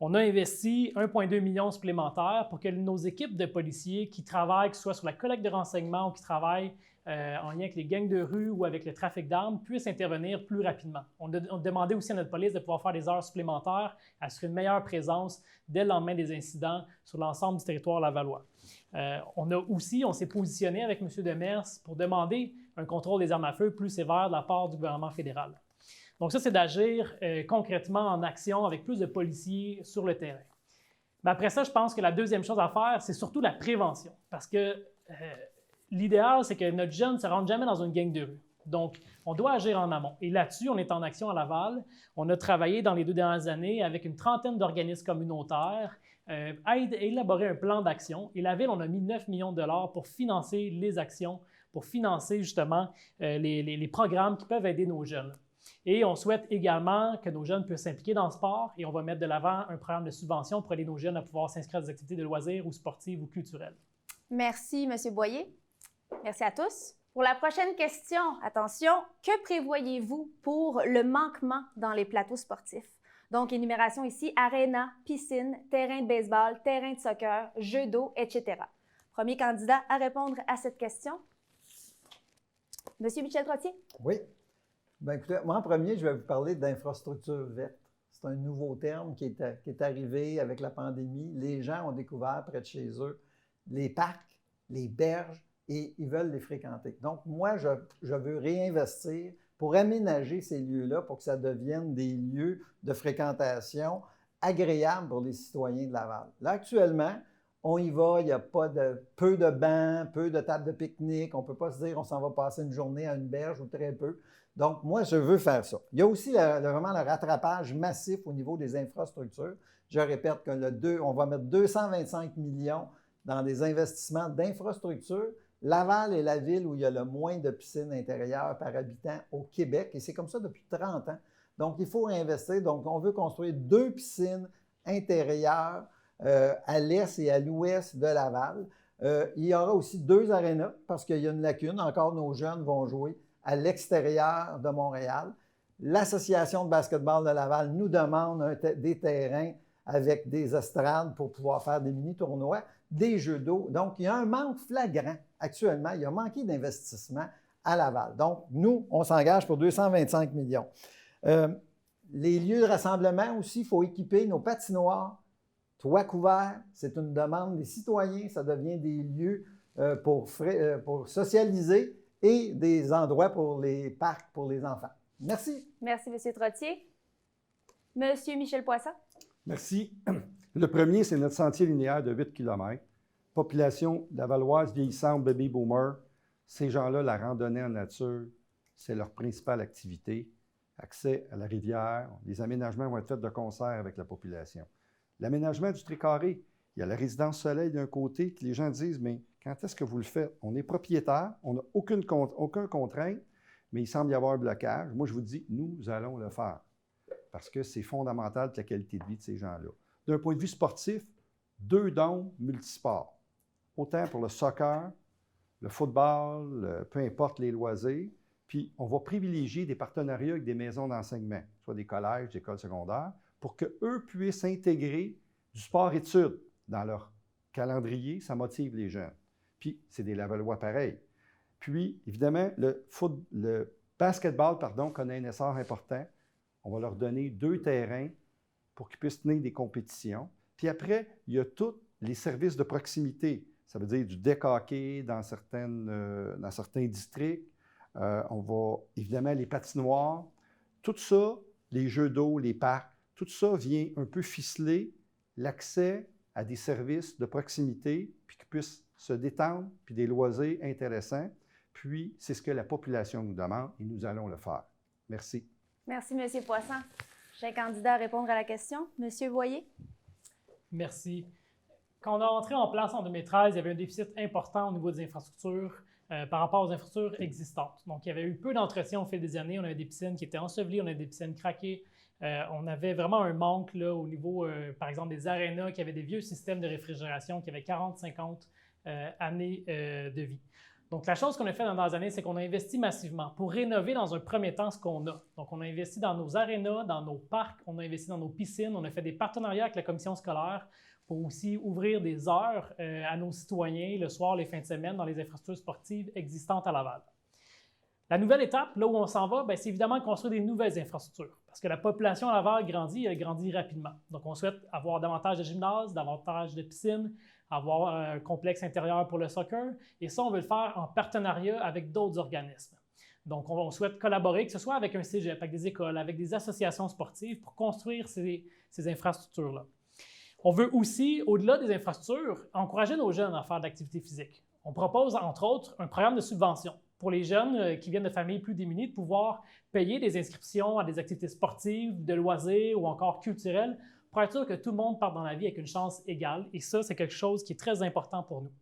On a investi 1,2 million supplémentaires pour que nos équipes de policiers qui travaillent, que ce soit sur la collecte de renseignements ou qui travaillent en lien avec les gangs de rue ou avec le trafic d'armes, puissent intervenir plus rapidement. On demandait aussi à notre police de pouvoir faire des heures supplémentaires, assurer une meilleure présence dès le lendemain des incidents sur l'ensemble du territoire lavallois. On s'est positionné avec M. Demers pour demander un contrôle des armes à feu plus sévère de la part du gouvernement fédéral. Donc ça, c'est d'agir concrètement en action avec plus de policiers sur le terrain. Mais après ça, je pense que la deuxième chose à faire, c'est surtout la prévention. Parce que l'idéal, c'est que notre jeune ne se rende jamais dans une gang de rue. Donc, on doit agir en amont. Et là-dessus, on est en action à Laval. On a travaillé dans les 2 dernières années avec une trentaine d'organismes communautaires à élaborer un plan d'action. Et la Ville, on a mis 9 millions de dollars pour financer les actions, pour financer justement les programmes qui peuvent aider nos jeunes. Et on souhaite également que nos jeunes puissent s'impliquer dans le sport et on va mettre de l'avant un programme de subvention pour aider nos jeunes à pouvoir s'inscrire à des activités de loisirs ou sportives ou culturelles. Merci, M. Boyer. Merci à tous. Pour la prochaine question, attention, que prévoyez-vous pour le manquement dans les plateaux sportifs? Donc, énumération ici, aréna, piscine, terrain de baseball, terrain de soccer, jeux d'eau, etc. Premier candidat à répondre à cette question. Monsieur Michel Trottier. Oui. Bien, écoutez, moi, en premier, je vais vous parler d'infrastructure verte. C'est un nouveau terme qui est arrivé avec la pandémie. Les gens ont découvert près de chez eux les parcs, les berges, et ils veulent les fréquenter. Donc, moi, je veux réinvestir pour aménager ces lieux-là pour que ça devienne des lieux de fréquentation agréables pour les citoyens de Laval. Là, actuellement, on y va, il y a peu de bancs, peu de tables de pique-nique. On ne peut pas se dire on s'en va passer une journée à une berge ou très peu. Donc, moi, je veux faire ça. Il y a aussi vraiment le rattrapage massif au niveau des infrastructures. Je répète on va mettre 225 millions dans des investissements d'infrastructures. Laval est la ville où il y a le moins de piscines intérieures par habitant au Québec et c'est comme ça depuis 30 ans. Donc, il faut réinvestir. Donc, on veut construire 2 piscines intérieures à l'est et à l'ouest de Laval. Il y aura aussi 2 arénas parce qu'il y a une lacune. Encore, nos jeunes vont jouer à l'extérieur de Montréal. L'Association de basketball de Laval nous demande des terrains avec des estrades pour pouvoir faire des mini-tournois, des jeux d'eau. Donc, il y a un manque flagrant actuellement. Il y a manqué d'investissement à Laval. Donc, nous, on s'engage pour 225 millions. Les lieux de rassemblement aussi, il faut équiper nos patinoires toits couverts, c'est une demande des citoyens, ça devient des lieux pour socialiser et des endroits pour les parcs pour les enfants. Merci. Merci, M. Trottier. M. Michel Poisson. Merci. Le premier, c'est notre sentier linéaire de 8 km. Population lavalloise vieillissante, baby boomer. Ces gens-là, la randonnée en nature, c'est leur principale activité. Accès à la rivière, les aménagements vont être faits de concert avec la population. L'aménagement du Tricarré, il y a la résidence Soleil d'un côté, que les gens disent, mais quand est-ce que vous le faites? On est propriétaire, on n'a aucune contrainte, mais il semble y avoir un blocage. Moi, je vous dis, nous allons le faire parce que c'est fondamental pour la qualité de vie de ces gens-là. D'un point de vue sportif, 2 dômes multisports. Autant pour le soccer, le football, peu importe les loisirs. Puis, on va privilégier des partenariats avec des maisons d'enseignement, soit des collèges, des écoles secondaires, pour qu'eux puissent intégrer du sport-études dans leur calendrier. Ça motive les jeunes. Puis, c'est des Lavallois pareils. Puis, évidemment, le basketball, connaît un essor important. On va leur donner 2 terrains pour qu'ils puissent tenir des compétitions. Puis après, il y a tous les services de proximité. Ça veut dire du deck hockey dans certains districts. On va, évidemment, les patinoires. Tout ça, les jeux d'eau, les parcs, tout ça vient un peu ficeler l'accès à des services de proximité, puis qu'ils puissent se détendre, puis des loisirs intéressants. Puis, c'est ce que la population nous demande et nous allons le faire. Merci. Merci, M. Poisson. J'ai un candidat à répondre à la question. M. Boyer. Merci. Quand on a entré en place en 2013, il y avait un déficit important au niveau des infrastructures par rapport aux infrastructures existantes. Donc, il y avait eu peu d'entretien au fil des années. On avait des piscines qui étaient ensevelies, on avait des piscines craquées. On avait vraiment un manque là, au niveau, par exemple, des arénas qui avaient des vieux systèmes de réfrigération qui avaient 40-50 années de vie. Donc, la chose qu'on a fait dans les années, c'est qu'on a investi massivement pour rénover dans un premier temps ce qu'on a. Donc, on a investi dans nos arénas, dans nos parcs, on a investi dans nos piscines, on a fait des partenariats avec la commission scolaire pour aussi ouvrir des heures à nos citoyens le soir, les fins de semaine, dans les infrastructures sportives existantes à Laval. La nouvelle étape, là où on s'en va, c'est évidemment construire des nouvelles infrastructures parce que la population à Laval grandit, elle grandit rapidement. Donc, on souhaite avoir davantage de gymnases, davantage de piscines, avoir un complexe intérieur pour le soccer. Et ça, on veut le faire en partenariat avec d'autres organismes. Donc, on souhaite collaborer, que ce soit avec un cégep, avec des écoles, avec des associations sportives pour construire ces infrastructures-là. On veut aussi, au-delà des infrastructures, encourager nos jeunes à faire de l'activité physique. On propose, entre autres, un programme de subvention pour les jeunes qui viennent de familles plus démunies de pouvoir payer des inscriptions à des activités sportives, de loisirs ou encore culturelles pour être sûr que tout le monde part dans la vie avec une chance égale. Et ça, c'est quelque chose qui est très important pour nous.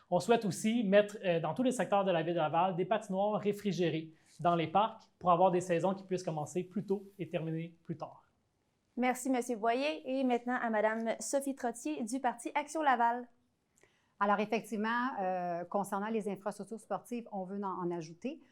On souhaite aussi mettre dans tous les secteurs de la ville de Laval des patinoires réfrigérées dans les parcs pour avoir des saisons qui puissent commencer plus tôt et terminer plus tard. Merci, M. Boyer. Et maintenant à Mme Sophie Trottier du Parti Action Laval. Alors, effectivement, concernant les infrastructures sportives, on veut en ajouter,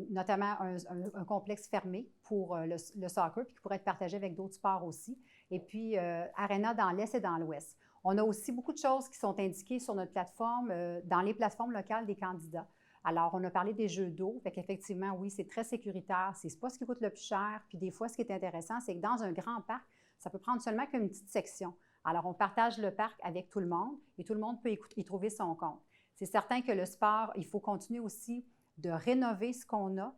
notamment un complexe fermé pour le soccer, puis qui pourrait être partagé avec d'autres sports aussi. Et puis, aréna dans l'Est et dans l'Ouest. On a aussi beaucoup de choses qui sont indiquées sur notre plateforme, dans les plateformes locales des candidats. Alors, on a parlé des jeux d'eau, fait qu'effectivement, oui, c'est très sécuritaire, c'est pas ce qui coûte le plus cher. Puis des fois, ce qui est intéressant, c'est que dans un grand parc, ça peut prendre seulement qu'une petite section. Alors, on partage le parc avec tout le monde et tout le monde peut y trouver son compte. C'est certain que le sport, il faut continuer aussi de rénover ce qu'on a.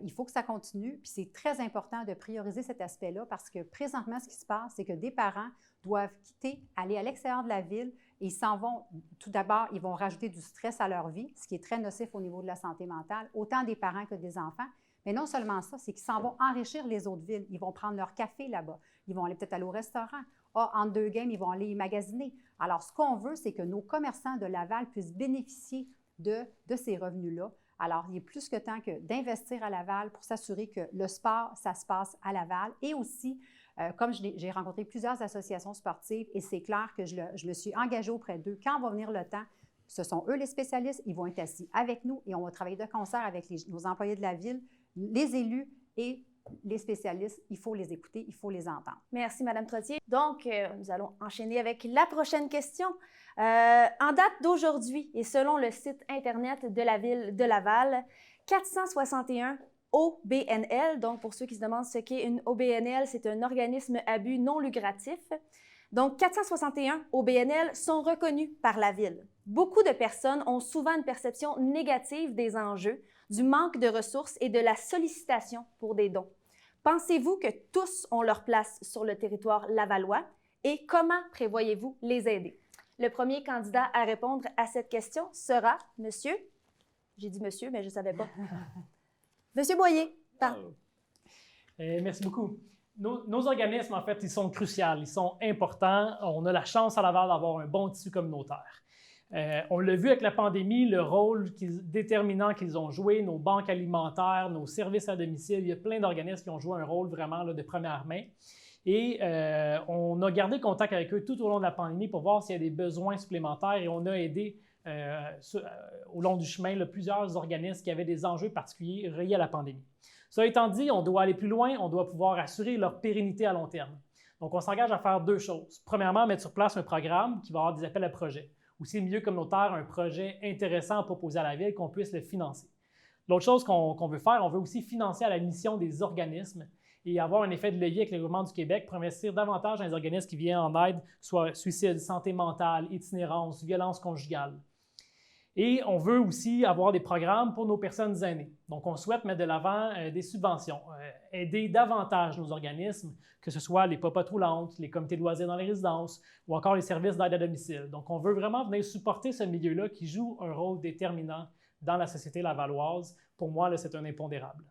Il faut que ça continue. Puis c'est très important de prioriser cet aspect-là parce que présentement, ce qui se passe, c'est que des parents doivent quitter, aller à l'extérieur de la ville et ils s'en vont. Tout d'abord, ils vont rajouter du stress à leur vie, ce qui est très nocif au niveau de la santé mentale, autant des parents que des enfants. Mais non seulement ça, c'est qu'ils s'en vont enrichir les autres villes. Ils vont prendre leur café là-bas. Ils vont aller peut-être aller au restaurant. Entre 2 games, ils vont aller magasiner. Alors, ce qu'on veut, c'est que nos commerçants de Laval puissent bénéficier de ces revenus-là. Alors, il est plus que temps d'investir à Laval pour s'assurer que le sport, ça se passe à Laval. Et aussi, comme j'ai rencontré plusieurs associations sportives, et c'est clair que je me suis engagée auprès d'eux. Quand va venir le temps, ce sont eux les spécialistes, ils vont être assis avec nous et on va travailler de concert avec nos employés de la ville, les élus et les spécialistes. Il faut les écouter, il faut les entendre. Merci, Mme Trottier. Donc, nous allons enchaîner avec la prochaine question. En date d'aujourd'hui et selon le site Internet de la ville de Laval, 461 OBNL, donc pour ceux qui se demandent ce qu'est une OBNL, c'est un organisme à but non lucratif, Donc, 461 OBNL sont reconnus par la Ville. Beaucoup de personnes ont souvent une perception négative des enjeux, du manque de ressources et de la sollicitation pour des dons. Pensez-vous que tous ont leur place sur le territoire lavallois et comment prévoyez-vous les aider? Le premier candidat à répondre à cette question sera Monsieur. J'ai dit Monsieur, mais je ne savais pas. Monsieur Boyer. Merci beaucoup. Nos organismes, en fait, ils sont cruciaux, ils sont importants. On a la chance à Laval d'avoir un bon tissu communautaire. On l'a vu avec la pandémie, le rôle déterminant qu'ils ont joué, nos banques alimentaires, nos services à domicile. Il y a plein d'organismes qui ont joué un rôle vraiment là, de première main. Et on a gardé contact avec eux tout au long de la pandémie pour voir s'il y a des besoins supplémentaires et on a aidé au long du chemin là, plusieurs organismes qui avaient des enjeux particuliers reliés à la pandémie. Ça étant dit, on doit aller plus loin, on doit pouvoir assurer leur pérennité à long terme. Donc, on s'engage à faire deux choses. Premièrement, mettre sur place un programme qui va avoir des appels à projets. Aussi, milieu communautaire, un projet intéressant à proposer à la Ville, qu'on puisse le financer. L'autre chose qu'on veut faire, on veut aussi financer à la mission des organismes et avoir un effet de levier avec le gouvernement du Québec pour investir davantage dans les organismes qui viennent en aide, soit suicide, santé mentale, itinérance, violence conjugale. Et on veut aussi avoir des programmes pour nos personnes aînées. Donc, on souhaite mettre de l'avant des subventions, aider davantage nos organismes, que ce soit les papas roulantes, les comités de loisirs dans les résidences ou encore les services d'aide à domicile. Donc, on veut vraiment venir supporter ce milieu-là qui joue un rôle déterminant dans la société lavalloise. Pour moi, c'est un impondérable.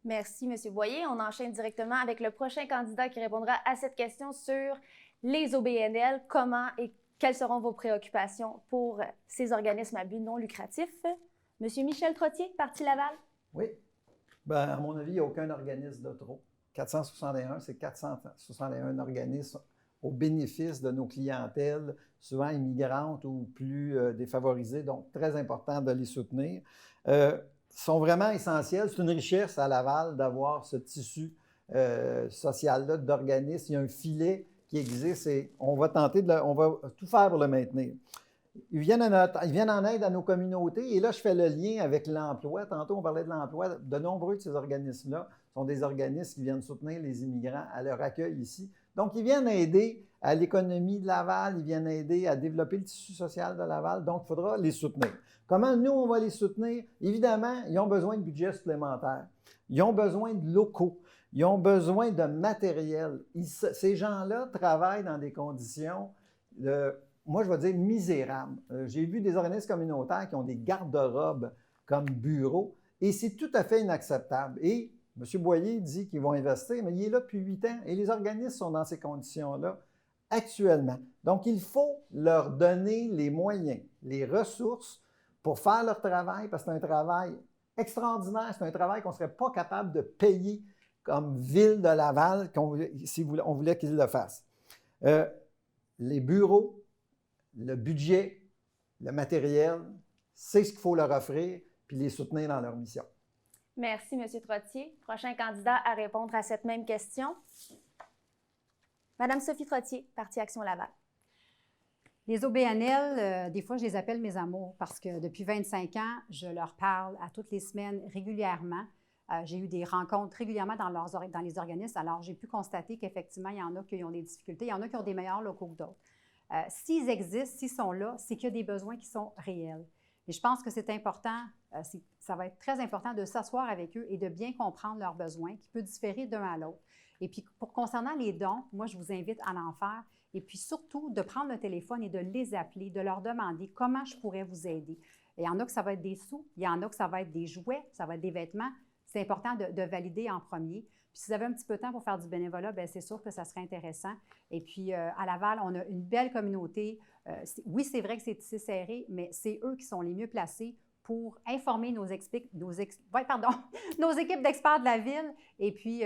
Merci, M. Boyer. On enchaîne directement avec le prochain candidat qui répondra à cette question sur les OBNL. Comment et quelles seront vos préoccupations pour ces organismes à but non lucratif? Monsieur Michel Trottier, Parti Laval. Oui. Bien, à mon avis, il n'y a aucun organisme de trop. 461, c'est 461 organismes au bénéfice de nos clientèles, souvent immigrantes ou plus défavorisées. Donc, très important de les soutenir. Sont vraiment essentiels. C'est une richesse à Laval d'avoir ce tissu social-là d'organismes. Il y a un filet qui existe et on va on va tout faire pour le maintenir. Ils viennent en aide à nos communautés et là, je fais le lien avec l'emploi. Tantôt, on parlait de l'emploi. De nombreux de ces organismes-là sont des organismes qui viennent soutenir les immigrants à leur accueil ici. Donc, ils viennent aider à l'économie de Laval, ils viennent aider à développer le tissu social de Laval. Donc, il faudra les soutenir. Comment nous, on va les soutenir? Évidemment, ils ont besoin de budget supplémentaire. Ils ont besoin de locaux. Ils ont besoin de matériel. Ces gens-là travaillent dans des conditions, moi je vais dire, misérables. J'ai vu des organismes communautaires qui ont des garde-robes comme bureau et c'est tout à fait inacceptable. Et M. Boyer dit qu'ils vont investir, mais il est là depuis 8 ans et les organismes sont dans ces conditions-là actuellement. Donc, il faut leur donner les moyens, les ressources pour faire leur travail parce que c'est un travail extraordinaire, c'est un travail qu'on ne serait pas capable de payer comme ville de Laval, si on voulait qu'ils le fassent. Les bureaux, le budget, le matériel, c'est ce qu'il faut leur offrir, puis les soutenir dans leur mission. Merci, M. Trottier. Prochain candidat à répondre à cette même question. Madame Sophie Trottier, Parti Action Laval. Les OBNL, des fois, je les appelle mes amours parce que depuis 25 ans, je leur parle à toutes les semaines régulièrement. J'ai eu des rencontres régulièrement dans les organismes. Alors, j'ai pu constater qu'effectivement, il y en a qui ont des difficultés. Il y en a qui ont des meilleurs locaux que d'autres. S'ils existent, s'ils sont là, c'est qu'il y a des besoins qui sont réels. Et je pense que c'est important, ça va être très important de s'asseoir avec eux et de bien comprendre leurs besoins qui peuvent différer d'un à l'autre. Et puis, concernant les dons, moi, je vous invite à en faire. Et puis surtout, de prendre le téléphone et de les appeler, de leur demander comment je pourrais vous aider. Il y en a que ça va être des sous, il y en a que ça va être des jouets, ça va être des vêtements. C'est important de valider en premier. Puis si vous avez un petit peu de temps pour faire du bénévolat, bien, c'est sûr que ça serait intéressant. Et puis, à Laval, on a une belle communauté. Oui, c'est vrai que c'est tissé serré, mais c'est eux qui sont les mieux placés pour informer nos équipes d'experts de la ville et puis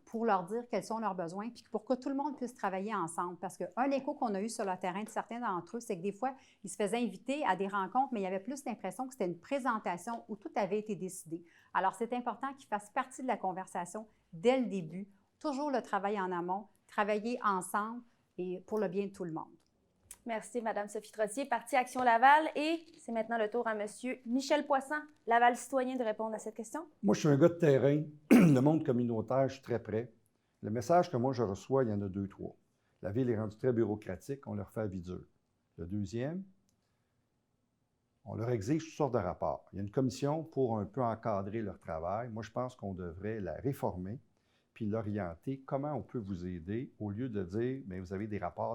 pour leur dire quels sont leurs besoins, puis pour que tout le monde puisse travailler ensemble. Parce qu'un écho qu'on a eu sur le terrain de certains d'entre eux, c'est que des fois, ils se faisaient inviter à des rencontres, mais il y avait plus l'impression que c'était une présentation où tout avait été décidé. Alors, c'est important qu'ils fassent partie de la conversation dès le début, toujours le travail en amont, travailler ensemble et pour le bien de tout le monde. Merci, Mme Sophie Trottier, Parti Action Laval. Et c'est maintenant le tour à M. Michel Poisson, Laval Citoyen, de répondre à cette question. Moi, je suis un gars de terrain. Le monde communautaire, je suis très près. Le message que moi, je reçois, il y en a 2, 3. La ville est rendue très bureaucratique, on leur fait la vie dure. Le deuxième, on leur exige toutes sortes de rapports. Il y a une commission pour un peu encadrer leur travail. Moi, je pense qu'on devrait la réformer puis l'orienter. Comment on peut vous aider au lieu de dire, bien, vous avez des rapports.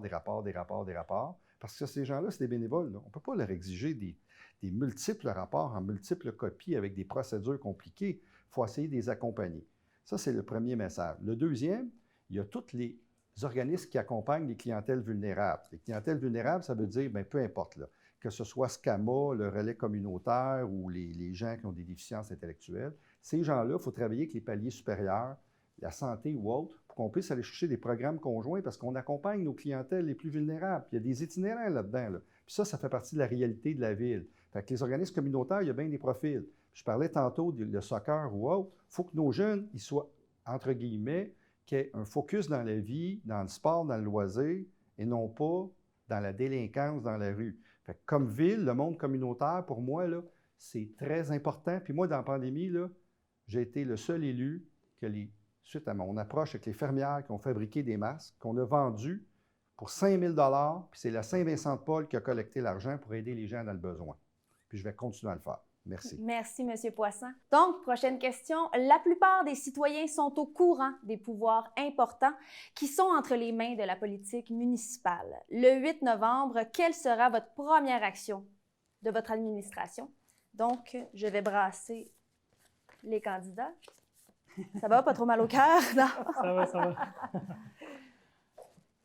Parce que ces gens-là, c'est des bénévoles. Là. On ne peut pas leur exiger des multiples rapports en multiples copies avec des procédures compliquées. Il faut essayer de les accompagner. Ça, c'est le premier message. Le deuxième, il y a tous les organismes qui accompagnent les clientèles vulnérables. Les clientèles vulnérables, ça veut dire, bien, peu importe, là, que ce soit SCAMA, le relais communautaire ou les gens qui ont des déficiences intellectuelles. Ces gens-là, il faut travailler avec les paliers supérieurs, la santé ou autre, pour qu'on puisse aller chercher des programmes conjoints parce qu'on accompagne nos clientèles les plus vulnérables. Puis il y a des itinéraires là-dedans. Là. Puis ça fait partie de la réalité de la ville. Fait que les organismes communautaires, il y a bien des profils. Je parlais tantôt de soccer ou autre. Il faut que nos jeunes, ils soient, entre guillemets, qu'il y ait un focus dans la vie, dans le sport, dans le loisir, et non pas dans la délinquance dans la rue. Fait que comme ville, le monde communautaire, pour moi, là, c'est très important. Puis moi, dans la pandémie, là, j'ai été le seul élu que suite à mon approche avec les fermières qui ont fabriqué des masques, qu'on a vendus pour 5 000 $, puis c'est la Saint-Vincent-de-Paul qui a collecté l'argent pour aider les gens dans le besoin. Puis je vais continuer à le faire. Merci. Merci, M. Poisson. Donc, prochaine question. La plupart des citoyens sont au courant des pouvoirs importants qui sont entre les mains de la politique municipale. Le 8 novembre, quelle sera votre première action de votre administration? Donc, je vais brasser les candidats. Ça va? Pas trop mal au cœur? Non? Ça va, ça va.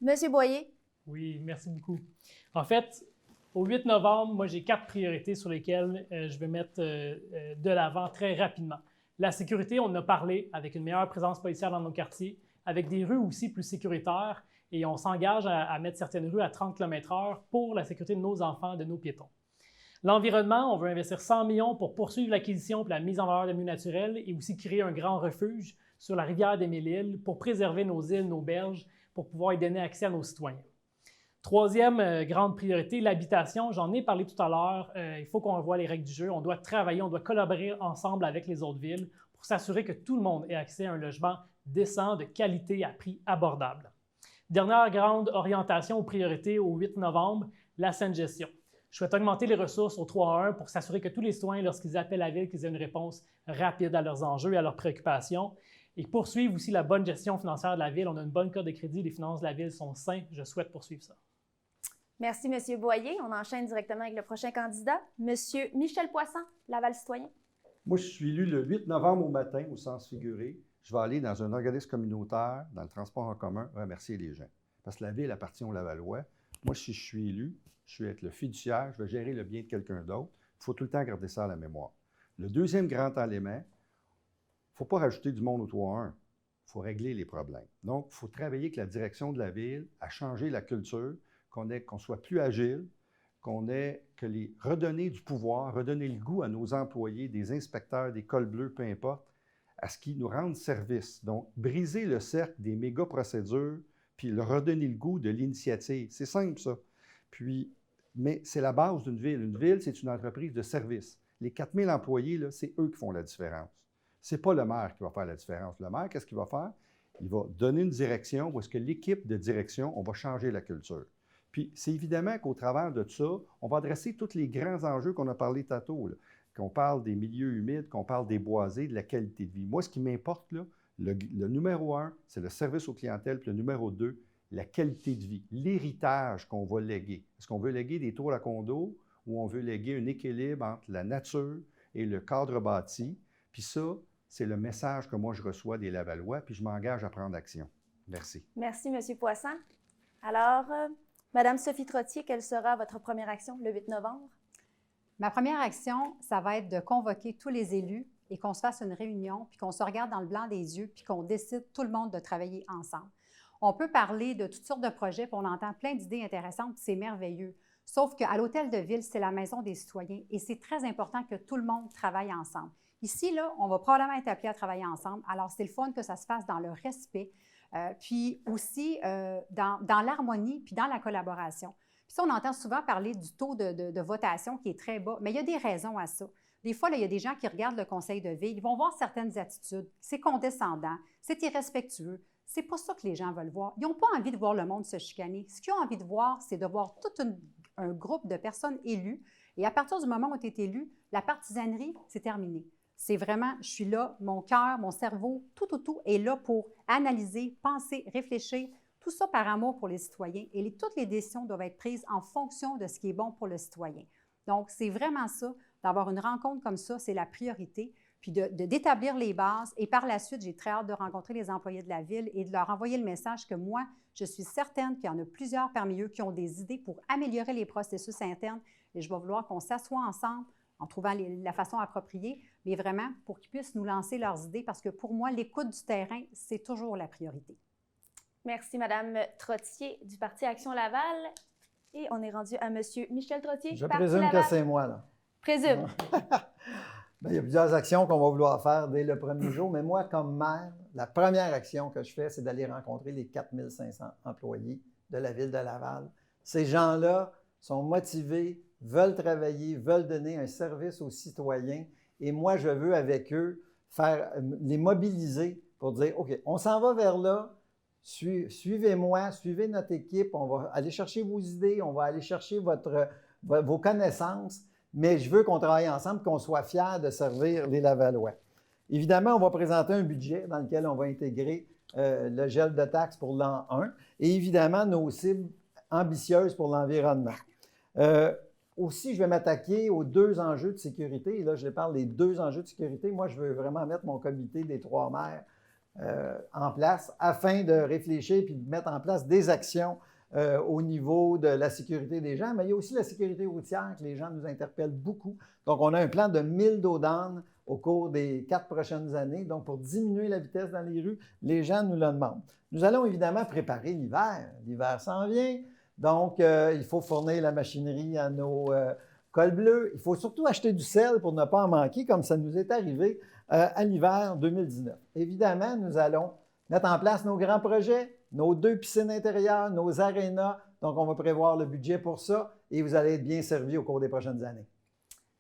Monsieur Boyer? Oui, merci beaucoup. En fait, au 8 novembre, moi, j'ai 4 priorités sur lesquelles je vais mettre de l'avant très rapidement. La sécurité, on en a parlé, avec une meilleure présence policière dans nos quartiers, avec des rues aussi plus sécuritaires, et on s'engage à mettre certaines rues à 30 km/h pour la sécurité de nos enfants, de nos piétons. L'environnement, on veut investir 100 millions pour poursuivre l'acquisition et la mise en valeur des milieux naturels et aussi créer un grand refuge sur la rivière des Mille-Îles pour préserver nos îles, nos berges, pour pouvoir y donner accès à nos citoyens. Troisième grande priorité, l'habitation. J'en ai parlé tout à l'heure. Il faut qu'on revoie les règles du jeu. On doit travailler, on doit collaborer ensemble avec les autres villes pour s'assurer que tout le monde ait accès à un logement décent, de qualité, à prix abordable. Dernière grande orientation aux priorités au 8 novembre, la saine gestion. Je souhaite augmenter les ressources au 3-1 pour s'assurer que tous les citoyens, lorsqu'ils appellent la ville, qu'ils aient une réponse rapide à leurs enjeux et à leurs préoccupations. Et poursuivre aussi la bonne gestion financière de la ville. On a une bonne cote de crédit, les finances de la ville sont saines. Je souhaite poursuivre ça. Merci, M. Boyer. On enchaîne directement avec le prochain candidat, M. Michel Poisson, Laval Citoyen. Moi, je suis élu le 8 novembre au matin, au sens figuré. Je vais aller dans un organisme communautaire, dans le transport en commun, remercier les gens. Parce que la ville appartient aux Lavallois. Moi, si je suis élu, je vais être le fiduciaire, je vais gérer le bien de quelqu'un d'autre. Il faut tout le temps garder ça à la mémoire. Le deuxième grand élément, il ne faut pas rajouter du monde au 3-1. Il faut régler les problèmes. Donc, il faut travailler avec la direction de la ville à changer la culture, qu'on soit plus agile, redonner du pouvoir, redonner le goût à nos employés, des inspecteurs, des cols bleus, peu importe, à ce qu'ils nous rendent service. Donc, briser le cercle des méga procédures, puis leur redonner le goût de l'initiative. C'est simple, ça. Mais c'est la base d'une ville. Une ville, c'est une entreprise de service. Les 4000 employés, là, c'est eux qui font la différence. Ce n'est pas le maire qui va faire la différence. Le maire, qu'est-ce qu'il va faire? Il va donner une direction où est-ce que l'équipe de direction, on va changer la culture. Puis, c'est évidemment qu'au travers de ça, on va adresser tous les grands enjeux qu'on a parlé tantôt, là. Qu'on parle des milieux humides, qu'on parle des boisés, de la qualité de vie. Moi, ce qui m'importe, là, le numéro 1, c'est le service aux clientèles, puis le numéro 2, la qualité de vie, l'héritage qu'on va léguer. Est-ce qu'on veut léguer des tours à condo ou on veut léguer un équilibre entre la nature et le cadre bâti? Puis ça, c'est le message que moi, je reçois des Lavallois, puis je m'engage à prendre action. Merci. Merci, M. Poisson. Alors, Mme Sophie Trottier, quelle sera votre première action le 8 novembre? Ma première action, ça va être de convoquer tous les élus et qu'on se fasse une réunion, puis qu'on se regarde dans le blanc des yeux, puis qu'on décide tout le monde de travailler ensemble. On peut parler de toutes sortes de projets, puis on entend plein d'idées intéressantes, puis c'est merveilleux. Sauf qu'à l'Hôtel de Ville, c'est la maison des citoyens et c'est très important que tout le monde travaille ensemble. Ici, là, on va probablement être appelé à travailler ensemble. Alors, c'est le fun que ça se fasse dans le respect, puis aussi dans l'harmonie, puis dans la collaboration. Puis ça, on entend souvent parler du taux de votation qui est très bas, mais il y a des raisons à ça. Des fois, là, il y a des gens qui regardent le conseil de ville, ils vont voir certaines attitudes. C'est condescendant, c'est irrespectueux, C'est pas ça que les gens veulent voir. Ils n'ont pas envie de voir le monde se chicaner. Ce qu'ils ont envie de voir, c'est de voir tout un groupe de personnes élues. Et à partir du moment où tu es élu, la partisanerie, c'est terminé. C'est vraiment, je suis là, mon cœur, mon cerveau, tout est là pour analyser, penser, réfléchir, tout ça par amour pour les citoyens. Et toutes les décisions doivent être prises en fonction de ce qui est bon pour le citoyen. Donc, c'est vraiment ça, d'avoir une rencontre comme ça, c'est la priorité, puis d'établir les bases. Et par la suite, j'ai très hâte de rencontrer les employés de la Ville et de leur envoyer le message que moi, je suis certaine qu'il y en a plusieurs parmi eux qui ont des idées pour améliorer les processus internes. Et je vais vouloir qu'on s'assoie ensemble en trouvant la façon appropriée, mais vraiment pour qu'ils puissent nous lancer leurs idées, parce que pour moi, l'écoute du terrain, c'est toujours la priorité. Merci, Mme Trottier du Parti Action Laval. Et on est rendu à M. Michel Trottier. Je Parti présume Laval. que c'est moi, là. Présume. Bien, il y a plusieurs actions qu'on va vouloir faire dès le premier jour, mais moi, comme maire, la première action que je fais, c'est d'aller rencontrer les 4500 employés de la Ville de Laval. Ces gens-là sont motivés, veulent travailler, veulent donner un service aux citoyens, et moi, je veux avec eux les mobiliser pour dire, OK, on s'en va vers là, suivez-moi, suivez notre équipe, on va aller chercher vos idées, on va aller chercher vos connaissances, mais je veux qu'on travaille ensemble, qu'on soit fiers de servir les Lavallois. Évidemment, on va présenter un budget dans lequel on va intégrer le gel de taxes pour l'an 1 et évidemment nos cibles ambitieuses pour l'environnement. Aussi, je vais m'attaquer aux 2 enjeux de sécurité. Et là, je parle des 2 enjeux de sécurité. Moi, je veux vraiment mettre mon comité des 3 maires en place afin de réfléchir et de mettre en place des actions au niveau de la sécurité des gens. Mais il y a aussi la sécurité routière que les gens nous interpellent beaucoup. Donc, on a un plan de 1000 dos down au cours des 4 prochaines années. Donc, pour diminuer la vitesse dans les rues, les gens nous le demandent. Nous allons évidemment préparer l'hiver. L'hiver s'en vient. Donc, il faut fournir la machinerie à nos cols bleus. Il faut surtout acheter du sel pour ne pas en manquer, comme ça nous est arrivé à l'hiver 2019. Évidemment, nous allons mettre en place nos grands projets, nos 2 piscines intérieures, nos arénas. Donc, on va prévoir le budget pour ça et vous allez être bien servis au cours des prochaines années.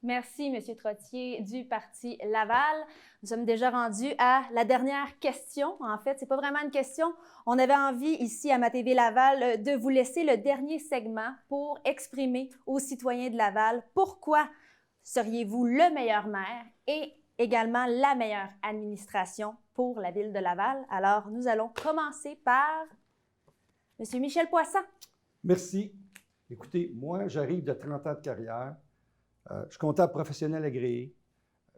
Merci, M. Trottier du Parti Laval. Nous sommes déjà rendus à la dernière question. En fait, ce n'est pas vraiment une question. On avait envie ici à MaTV Laval de vous laisser le dernier segment pour exprimer aux citoyens de Laval pourquoi seriez-vous le meilleur maire et également la meilleure administration pour la ville de Laval. Alors, nous allons commencer par M. Michel Poisson. Merci. Écoutez, moi, j'arrive de 30 ans de carrière. Je suis comptable professionnel agréé.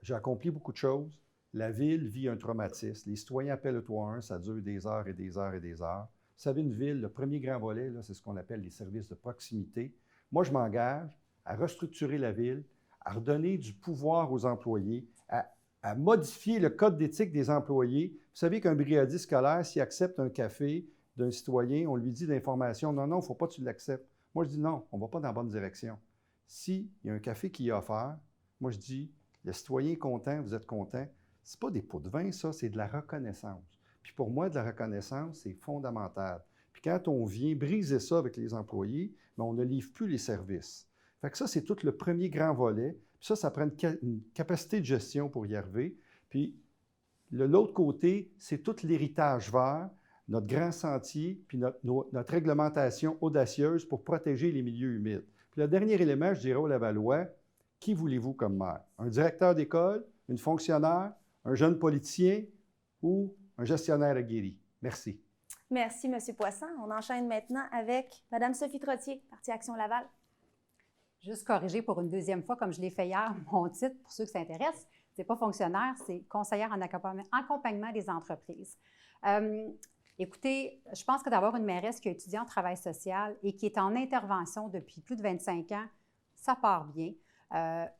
J'ai accompli beaucoup de choses. La ville vit un traumatisme. Les citoyens appellent le 3-1, ça dure des heures et des heures et des heures. Vous savez, une ville, le premier grand volet, c'est ce qu'on appelle les services de proximité. Moi, je m'engage à restructurer la ville, à redonner du pouvoir aux employés, à modifier le code d'éthique des employés. Vous savez qu'un brigadier scolaire, s'il accepte un café d'un citoyen, on lui dit d'information, non, il ne faut pas que tu l'acceptes. Moi, je dis non, on ne va pas dans la bonne direction. S'il y a un café qui est offert, moi, je dis, le citoyen est content, vous êtes content. Ce n'est pas des pots de vin, ça, c'est de la reconnaissance. Puis pour moi, de la reconnaissance, c'est fondamental. Puis quand on vient briser ça avec les employés, bien, on ne livre plus les services. Fait que ça, c'est tout le premier grand volet. Puis ça prend une capacité de gestion pour y arriver. Puis l'autre côté, c'est tout l'héritage vert, notre grand sentier, puis notre réglementation audacieuse pour protéger les milieux humides. Puis le dernier élément, je dirais aux Lavallois, qui voulez-vous comme maire? Un directeur d'école, une fonctionnaire, un jeune politicien ou un gestionnaire aguerri? Merci. Merci, M. Poisson. On enchaîne maintenant avec Mme Sophie Trottier, Parti Action Laval. Juste corriger pour une 2e fois, comme je l'ai fait hier, mon titre, pour ceux qui s'intéressent, ce n'est pas fonctionnaire, c'est conseillère en accompagnement des entreprises. Écoutez, je pense que d'avoir une mairesse qui a étudié en travail social et qui est en intervention depuis plus de 25 ans, ça part bien.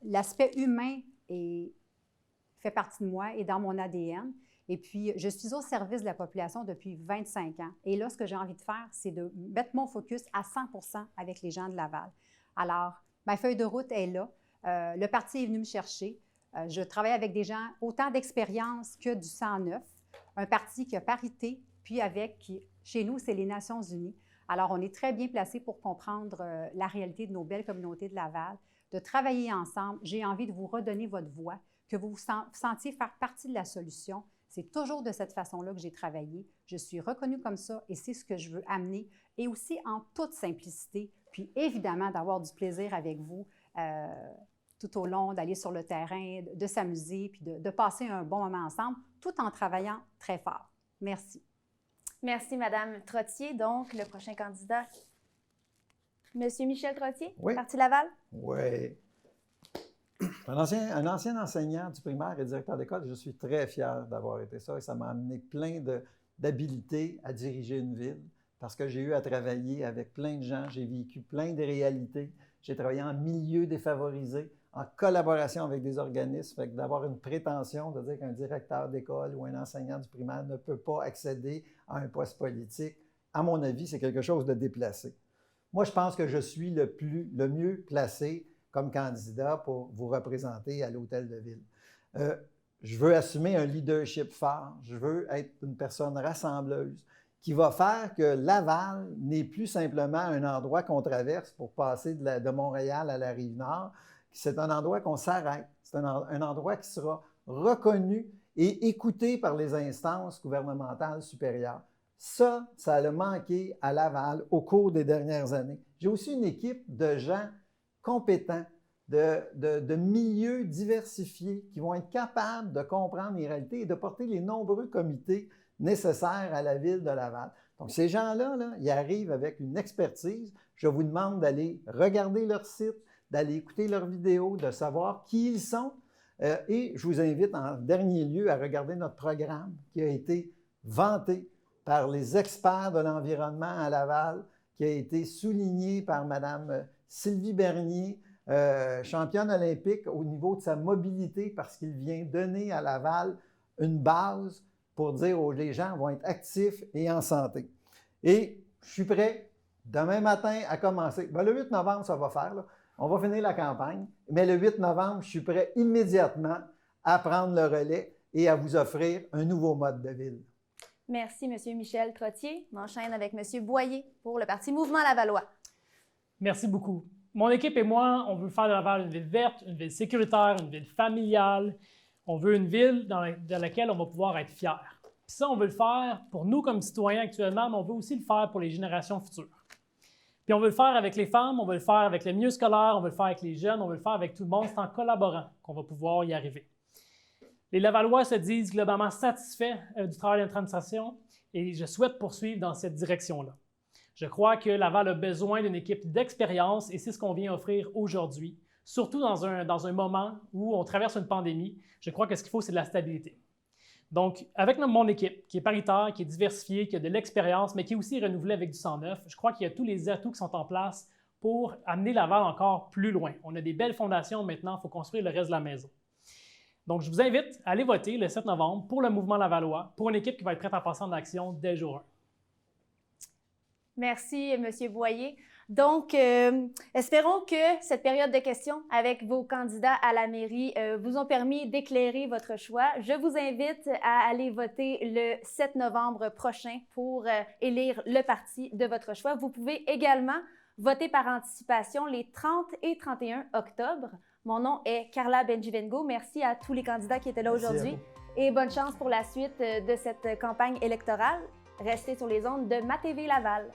L'aspect humain fait partie de moi et dans mon ADN. Et puis, je suis au service de la population depuis 25 ans. Et là, ce que j'ai envie de faire, c'est de mettre mon focus à 100% avec les gens de Laval. Alors, ma feuille de route est là. Le parti est venu me chercher. Je travaille avec des gens autant d'expérience que du sang neuf. Un parti qui a parité, puis chez nous, c'est les Nations unies. Alors, on est très bien placé pour comprendre la réalité de nos belles communautés de Laval, de travailler ensemble. J'ai envie de vous redonner votre voix, que vous vous sentiez faire partie de la solution. C'est toujours de cette façon-là que j'ai travaillé. Je suis reconnue comme ça et c'est ce que je veux amener, et aussi en toute simplicité, puis évidemment d'avoir du plaisir avec vous tout au long, d'aller sur le terrain, de s'amuser, puis de passer un bon moment ensemble, tout en travaillant très fort. Merci. Merci, Madame Trottier. Donc, le prochain candidat, Monsieur Michel Trottier, Oui. Parti Laval. Oui. Un ancien enseignant du primaire et directeur d'école, je suis très fier d'avoir été ça et ça m'a amené plein d'habiletés à diriger une ville parce que j'ai eu à travailler avec plein de gens, j'ai vécu plein de réalités, j'ai travaillé en milieu défavorisé, en collaboration avec des organismes, fait que d'avoir une prétention de dire qu'un directeur d'école ou un enseignant du primaire ne peut pas accéder à un poste politique, à mon avis, c'est quelque chose de déplacé. Moi, je pense que je suis le mieux placé comme candidat pour vous représenter à l'Hôtel de Ville. Je veux assumer un leadership fort. Je veux être une personne rassembleuse qui va faire que Laval n'est plus simplement un endroit qu'on traverse pour passer de Montréal à la Rive-Nord. C'est un endroit qu'on s'arrête. C'est un endroit qui sera reconnu et écouté par les instances gouvernementales supérieures. Ça a manqué à Laval au cours des dernières années. J'ai aussi une équipe de gens compétents, de milieux diversifiés qui vont être capables de comprendre les réalités et de porter les nombreux comités nécessaires à la ville de Laval. Donc, ces gens-là, ils arrivent avec une expertise. Je vous demande d'aller regarder leur site, d'aller écouter leurs vidéos, de savoir qui ils sont. Et je vous invite en dernier lieu à regarder notre programme qui a été vanté par les experts de l'environnement à Laval, qui a été souligné par Mme Sylvie Bernier, championne olympique au niveau de sa mobilité, parce qu'il vient donner à Laval une base pour dire aux gens vont être actifs et en santé. Et je suis prêt demain matin à commencer. Bien, le 8 novembre, ça va faire. Là. On va finir la campagne. Mais le 8 novembre, je suis prêt immédiatement à prendre le relais et à vous offrir un nouveau mode de ville. Merci, M. Michel Trottier. On enchaîne avec M. Boyer pour le Parti Mouvement Lavallois. Merci beaucoup. Mon équipe et moi, on veut faire de Laval une ville verte, une ville sécuritaire, une ville familiale. On veut une ville dans laquelle on va pouvoir être fiers. Puis ça, on veut le faire pour nous comme citoyens actuellement, mais on veut aussi le faire pour les générations futures. Puis on veut le faire avec les femmes, on veut le faire avec les milieux scolaires, on veut le faire avec les jeunes, on veut le faire avec tout le monde. C'est en collaborant qu'on va pouvoir y arriver. Les Lavallois se disent globalement satisfaits du travail de notre administration et je souhaite poursuivre dans cette direction-là. Je crois que Laval a besoin d'une équipe d'expérience et c'est ce qu'on vient offrir aujourd'hui, surtout dans un moment où on traverse une pandémie. Je crois que ce qu'il faut, c'est de la stabilité. Donc, avec mon équipe, qui est paritaire, qui est diversifiée, qui a de l'expérience, mais qui est aussi renouvelée avec du sang neuf, je crois qu'il y a tous les atouts qui sont en place pour amener Laval encore plus loin. On a des belles fondations maintenant, il faut construire le reste de la maison. Donc, je vous invite à aller voter le 7 novembre pour le mouvement lavallois, pour une équipe qui va être prête à passer en action dès le jour 1. Merci, M. Boyer. Donc, espérons que cette période de questions avec vos candidats à la mairie vous ont permis d'éclairer votre choix. Je vous invite à aller voter le 7 novembre prochain pour élire le parti de votre choix. Vous pouvez également voter par anticipation les 30 et 31 octobre. Mon nom est Carla Benjivengo. Merci à tous les candidats qui étaient là aujourd'hui et bonne chance pour la suite de cette campagne électorale. Restez sur les ondes de Ma TV Laval.